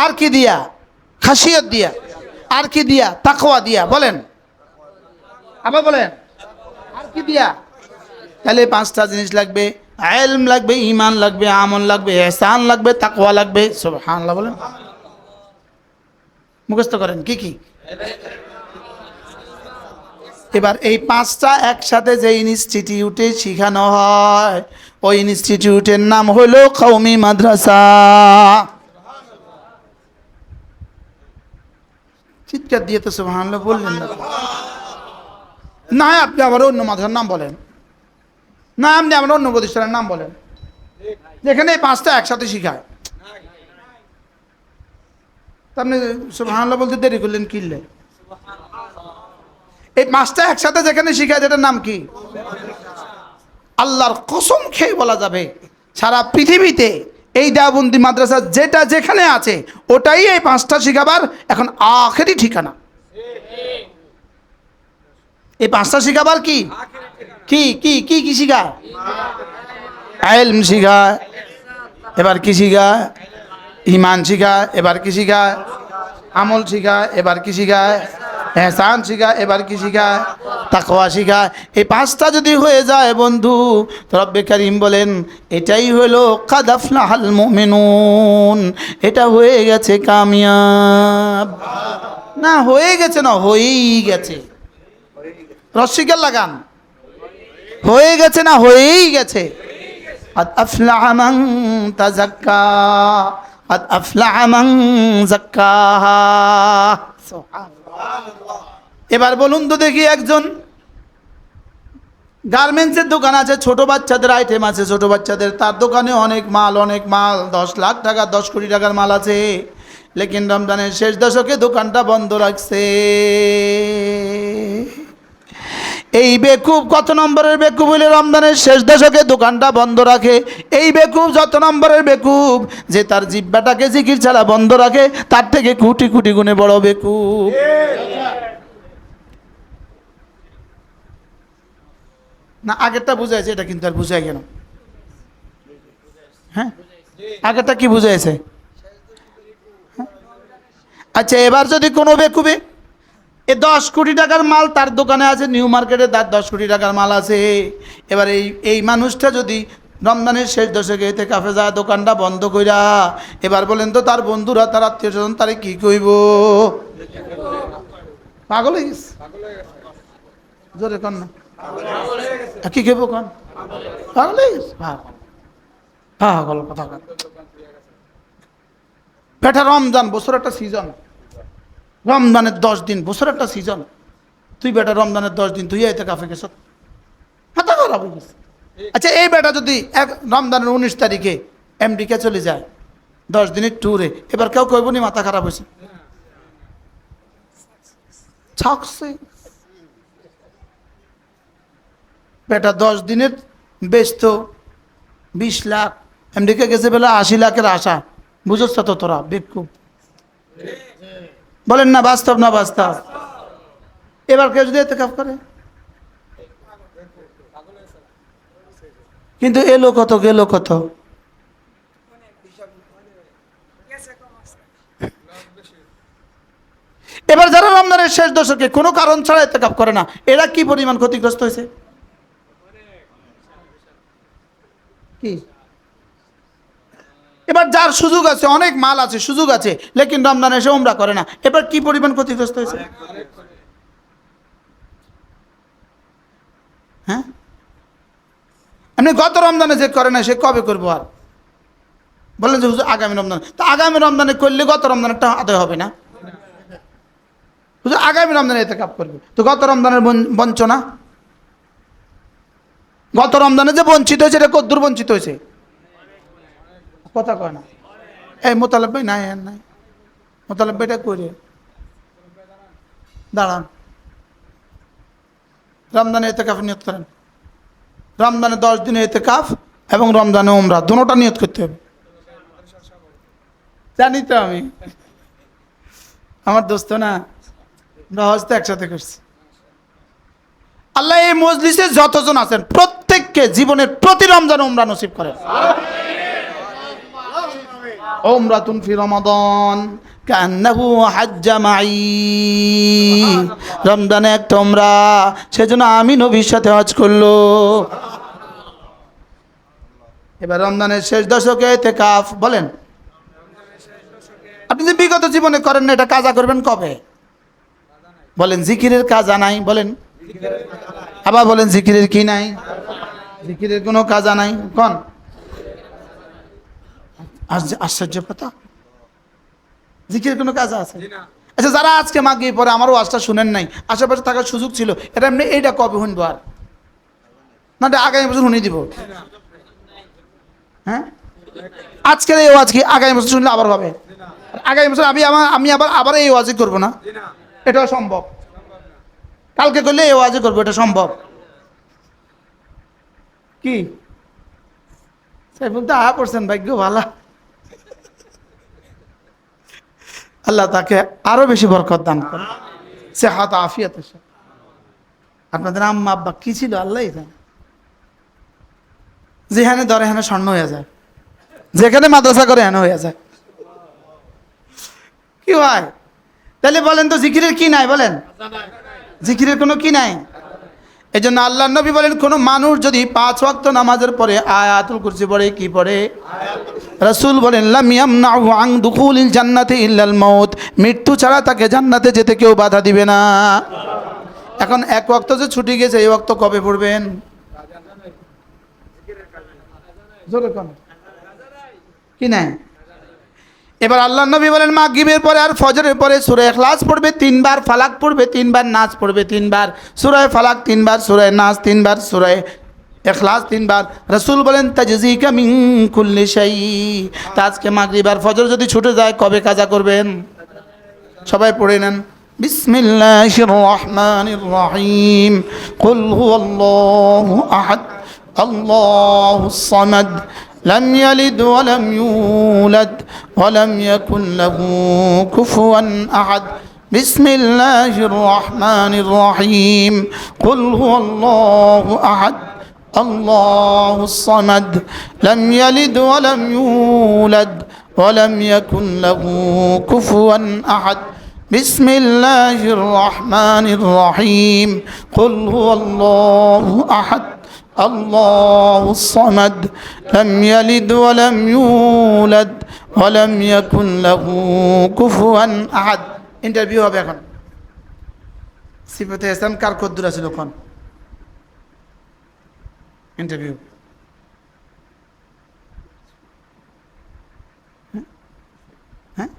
[SPEAKER 1] আর কি দিয়া? খাশিয়ত দিয়া। আর কি দিয়া? তাকওয়া দিয়া। বলেন, আবার বলেন, আর কি দিয়া? তাহলে 5টা জিনিস লাগবে, ইলম লাগবে, ঈমান লাগবে, আমল লাগবে, ইহসান লাগবে, তাকওয়া লাগবে। সুবহানাল্লাহ বলেন। মুখস্থ করেন কি কি। এবার এই 5টা একসাথে যে ইনস্টিটিউটে শেখানো হয় ওই ইনস্টিটিউটের নাম হলো কওমি মাদ্রাসা। চিৎকার দিয়ে তো সুবহানাল্লাহ বললেন না। না আপনি আবার অন্য মাদ্রাসার নাম বলেন, না আপনি আবার অন্য প্রতিষ্ঠানের নাম বলেন, যেখানে এই 5টা একসাথে শিখায়। আপনি সুবহানাল্লাহ বলতে দেরি করলেন কিনলে। এই 5টা একসাথে যেখানে শিখায় যেটার নাম কি? আল্লাহর কসম খেয়ে বলা যাবে সারা পৃথিবীতে এই দেওবন্দি মাদ্রাসা যেটা যেখানে আছে ওটাই এই 5টা শিখাবার এখন আখেরি ঠিকানা। এই 5টা শিখাবার কি কি কি কি কি শিখায়? ইলম শিখায়, এবার কি শিখায়? ঈমান শিখায়, এবার কি শিখায়? আমল শিখায়, এবার কি শিখায়? ইহসান শিখায়, এবার কি শিখায়? তাকওয়া শিখায়। এই 5টা যদি হয়ে যায় বন্ধু, রব্বে কারীম বলেন এটাই হলো কাদ আফলাহাল মুমিনুন, এটা হয়ে গেছে কামিয়াব। না হয়ে গেছে না, হয়েই গেছে। রসিকের লাগান, হয়ে গেছে না হয়েই গেছে। কাদ আফলাহা মান তাযাক্কা, কাদ আফলাহা মান যাক্কাহা। এবার বলুন তো দেখি, একজন গার্মেন্টসের দোকান আছে, ছোট বাচ্চাদের আইটেম আছে, ছোট বাচ্চাদের, তার দোকানে অনেক মাল 10 লাখ টাকা 10 কোটি টাকার মাল আছে, লেকিন রমজানের শেষ দশকে দোকানটা বন্ধ রাখছে। এই বেকুব কত নম্বরের বেকুব হইলে রমজানের শেষ দশকে দোকানটা বন্ধ রাখে? এই বেকুব যত নম্বরের বেকুব যে তার জিহ্বাটাকে জিকির ছাড়া বন্ধ রাখে তার থেকে কোটি কোটি গুণে বড় বেকুব। না আগেরটা বুঝাইছে, এটা কিন্তু আর বুঝাই গেল। হ্যাঁ, আগেরটা কি বুঝাইছে? আচ্ছা, এবার যদি কোনো বেকুবে এ 10 কোটি টাকার মাল তার দোকানে আছে, নিউ মার্কেটে তার 10 কোটি টাকার মাল আছে। এবার এই মানুষটা যদি রমজানের শেষ দশকে এতে কাফে যায়, দোকানটা বন্ধ কইরা, এবার বলেন তো তার বন্ধুরা, তার আত্মীয় স্বজন তারে কি কইব? পাগল হয়ে গেছে। জোরে কন না, কি খেবো কন? পাগল হয়ে গেছে, পাগল কথা কন। বেটা রমজান বছর একটা সিজন, রমজানের 10 দিন বছর একটা সিজন। তুই বেটা রমজানের 10 দিন তুই এতে কাফে গেছ, মাথা খারাপ হয়ে গেছে। আচ্ছা, এই বেটা যদি রমজানের 19 তারিখে আমেরিকা চলে যায় 10 দিনের ট্যুরে, এবার কেউ কইব নি মাথা খারাপ হয়েছে? ছাকছে বেটা 10 দিনের বেচত 20 লাখ, আমেরিকা গেছে বেলা 80 লাখের আশা। বুঝছ তো তোরা বেকুব? বলেন না বাস্তব না বাস্তব? এবার কেউ যদি এতেকাফ করে, কিন্তু এলো কত গেল কত? এবার যারা রমজানের শেষ দশকে কোনো কারণ ছাড়া এতেকাফ করে না, এরা কি পরিমাণ ক্ষতিগ্রস্ত হয়েছে? কি এবার যার সুযোগ আছে, অনেক মাল আছে, সুযোগ আছে, লেকিন রমজানে এসে উমরা করে না, এবার কি পরিমাণ ক্ষতিগ্রস্ত হয়েছে? হ্যাঁ, এমনি গত রমজানে যে করে না সে কবে করবো? আর বললেন যে হুজুর আগামী রমজান, তো আগামী রমজানে করলে গত রমজানেরটা আদায় হবে না? হুজুর আগামী রমজানে ইতিকাফ করবে, তো গত রমজানের বঞ্চনা, গত রমজানে যে বঞ্চিত হয়েছে এটা কদ্দূর বঞ্চিত হয়েছে? কথা কয় না। এই মোতালেব ভাই নাই, নাই মোতালেব ভাইটা করে দাঁড়ান, রমজানে ইতিকাফ নিয়ত করেন। রমজানে 10 দিনে ইতিকাফ এবং রমজানে উমরা দুটোটা নিয়ত করতে হবে। জানি তো আমি, আমার দোস্ত না, আমরা হজ তো একসাথে করছি। আল্লাহ এই মজলিসে যতজন আছেন প্রত্যেককে জীবনের প্রতি রমজান উমরা নসিব করেন। উমরাতুন ফি রমাদান কান্নাহু হাজ্জা মাই, রমজানে একটা উমরা, সেজন্য আমি নবীর সাথে হজ করলো। এবার রমজানের শেষ দশকে ইতিকাফ বলেন, আপনি যে বিগত জীবনে করেন না, এটা কাজা করবেন কবে? বলেন জিকিরের কাজা নাই? বলেন আবার বলেন জিকিরের কি নাই? জিকিরের কোনো কাজা নাই। কোন আশ্চর্য কথা, জিকিরের কোনো কাজা আছে? আচ্ছা, যারা আজকে মাগিয়ে পরে আমারও ওয়াজটা শুনেন নাই, আশেপাশে থাকার সুযোগ ছিল, এটা এমনি এইটা কবে শুনবো? আর না আগামী বছর শুনে দিব? হ্যাঁ, আজকের এই ওয়াজ কি আগামী বছর শুনলে আবার হবে? আগামী বছর আমি আবার এই ওয়াজই করবো না, এটাও সম্ভব। কালকে করলে এই ওয়াজই করবো, এটা সম্ভব কি? সাইফুল তো আয়া পড়ছেন, ভাগ্য ভালো, আল্লাহ তাকে আরো বেশি বরকত দান করে, সেহাত আফিয়াত। আপনাদের আম্মা আব্বা কি ছিল আল্লাহ জানে, যেখানে ধরে এখানে স্বর্ণ হয়ে যায়, যেখানে মাদ্রাসা করে এখানে হয়ে যায়। কি হয় তাহলে বলেন তো জিকিরের কি নাই? বলেন জিকিরের কোনো কি নাই? এই জন্য আল্লাহ নবী বলেন, কোনো মানুষ যদি 5 ওয়াক্ত নামাজের পরে আয়াতুল কুরসি পড়ে, কি পড়ে? রাসূল বলেন লাম ইয়ামনাহু আন দুখুলিল জান্নাতি ইল্লাল মাউত, মৃত্যু ছাড়া তাকে জান্নাতে যেতে কেউ বাধা দিবে না। এখন 1 ওয়াক্ত যে ছুটি গেছে, এই ওয়াক্ত কবে পড়বেন? জোরে কোন কি নাই? এবার আল্লাহ নবী বলেন মাগরিবের পরে আর ফজরের পরে সূরা ইখলাস পড়বে 3 বার, ফালাক পড়বে 3 বার, নাস পড়বে 3 বার, সূরা ফালাক 3 বার, সূরা নাস 3 বার, সূরা ইখলাস 3 বার। রাসূল বলেন তাজজিকা মিন কুল্লি শাই। আজকে মাগরিব আর ফজর যদি ছুটে যায় কবে কাজা করবেন? সবাই পড়ে নেন, বিসমিল্লাহির রহমানির রহিম, কুল হুয়াল্লাহু আহাদ আল্লাহুস সামাদ لم يلد ولم يولد ولم يكن له كفوا أحد بسم الله الرحمن الرحيم قل هو الله أحد الله الصمد لم يلد ولم يولد ولم يكن له كفوا أحد بسم الله الرحمن الرحيم قل هو الله أحد الله الصمد لم يلد ولم يولد ولم يكن له كفوا أحد ইন্টারভিউ হবে এখন সিফাতে ইহসান কার কদ্দুর আছে তখন ইন্টারভিউ হ্যাঁ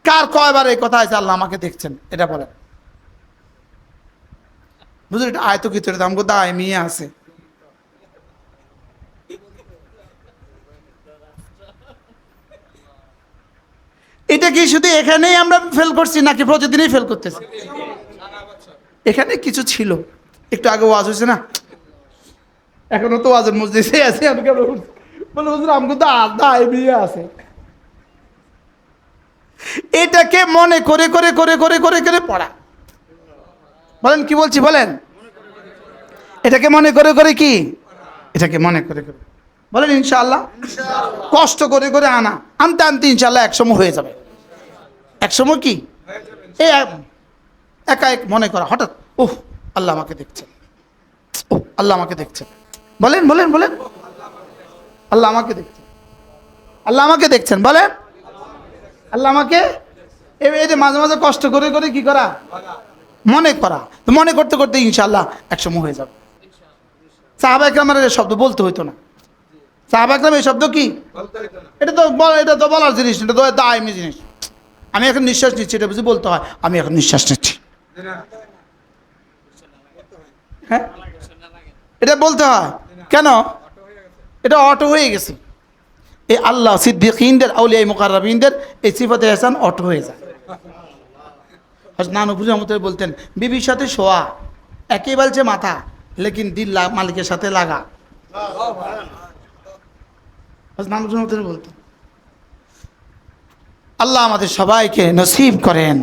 [SPEAKER 1] কার কয়বার এই কথা আছে আল্লাহ আমাকে দেখছেন এটা বলেন বুঝলি এটা আয়ত কি তোর দাম কোথা মিয়া আছে এটা কি শুধু এখানেই আমরা ফেল করছি নাকি প্রতিদিনই ফেল করতেছি এখানে কিছু ছিল একটু আগে ওয়াজ হয়েছে না এখনো তো ওয়াজের মসজিদে আছে আমি কেন বলে হুজুর আমাকে তো আদা বিয়ে আছে এটাকে মনে করে করে করে করে করে করে পড়া বলেন কি বলছি বলেন এটাকে মনে করে করে কি এটাকে মনে করে করে বলেন ইনশাআল্লাহ কষ্ট করে করে আনা আনতে আনতে ইনশাআল্লাহ একসময় হয়ে যাবে একসময় কি এই একা এক মনে করা হঠাৎ ওহ আল্লাহ আমাকে দেখছেন ও আল্লাহ আমাকে দেখছেন বলেন বলেন বলেন আল্লাহ আমাকে দেখছেন আল্লাহ আমাকে দেখছেন বলেন আল্লাহ আমাকে এই যে মাঝে মাঝে কষ্ট করে করে কি করা মনে করা তো মনে করতে করতে ইনশাআল্লাহ একসময় হয়ে যাবে সাহাবা একরামের এই শব্দ বলতে হইতো না সাহাবা একরাম এই শব্দ কি এটা তো বলার জিনিস এটা তো দায়মি জিনিস আমি এখন নিঃশ্বাস নিচ্ছি এটা বুঝি বলতে হয় আমি এখন নিঃশ্বাস নিচ্ছি হ্যাঁ এটা বলতে হয় কেন এটা অটো হয়ে গেছে এই আল্লাহ সিদ্দিকিনদের আউলিয়া মুকাররাবিনদের এই সিফাতে ইহসান অটো হয়ে যায় নানুপুর রহমতুল্লাহ বলতেন বিবির সাথে শোয়া একই বলছে মাথা লেকিন দিল মালিকের সাথে লাগা নানুপুর রহমতুল্লাহ বলতেন আল্লাহ আমাদের সবাইকে নসিব করেন।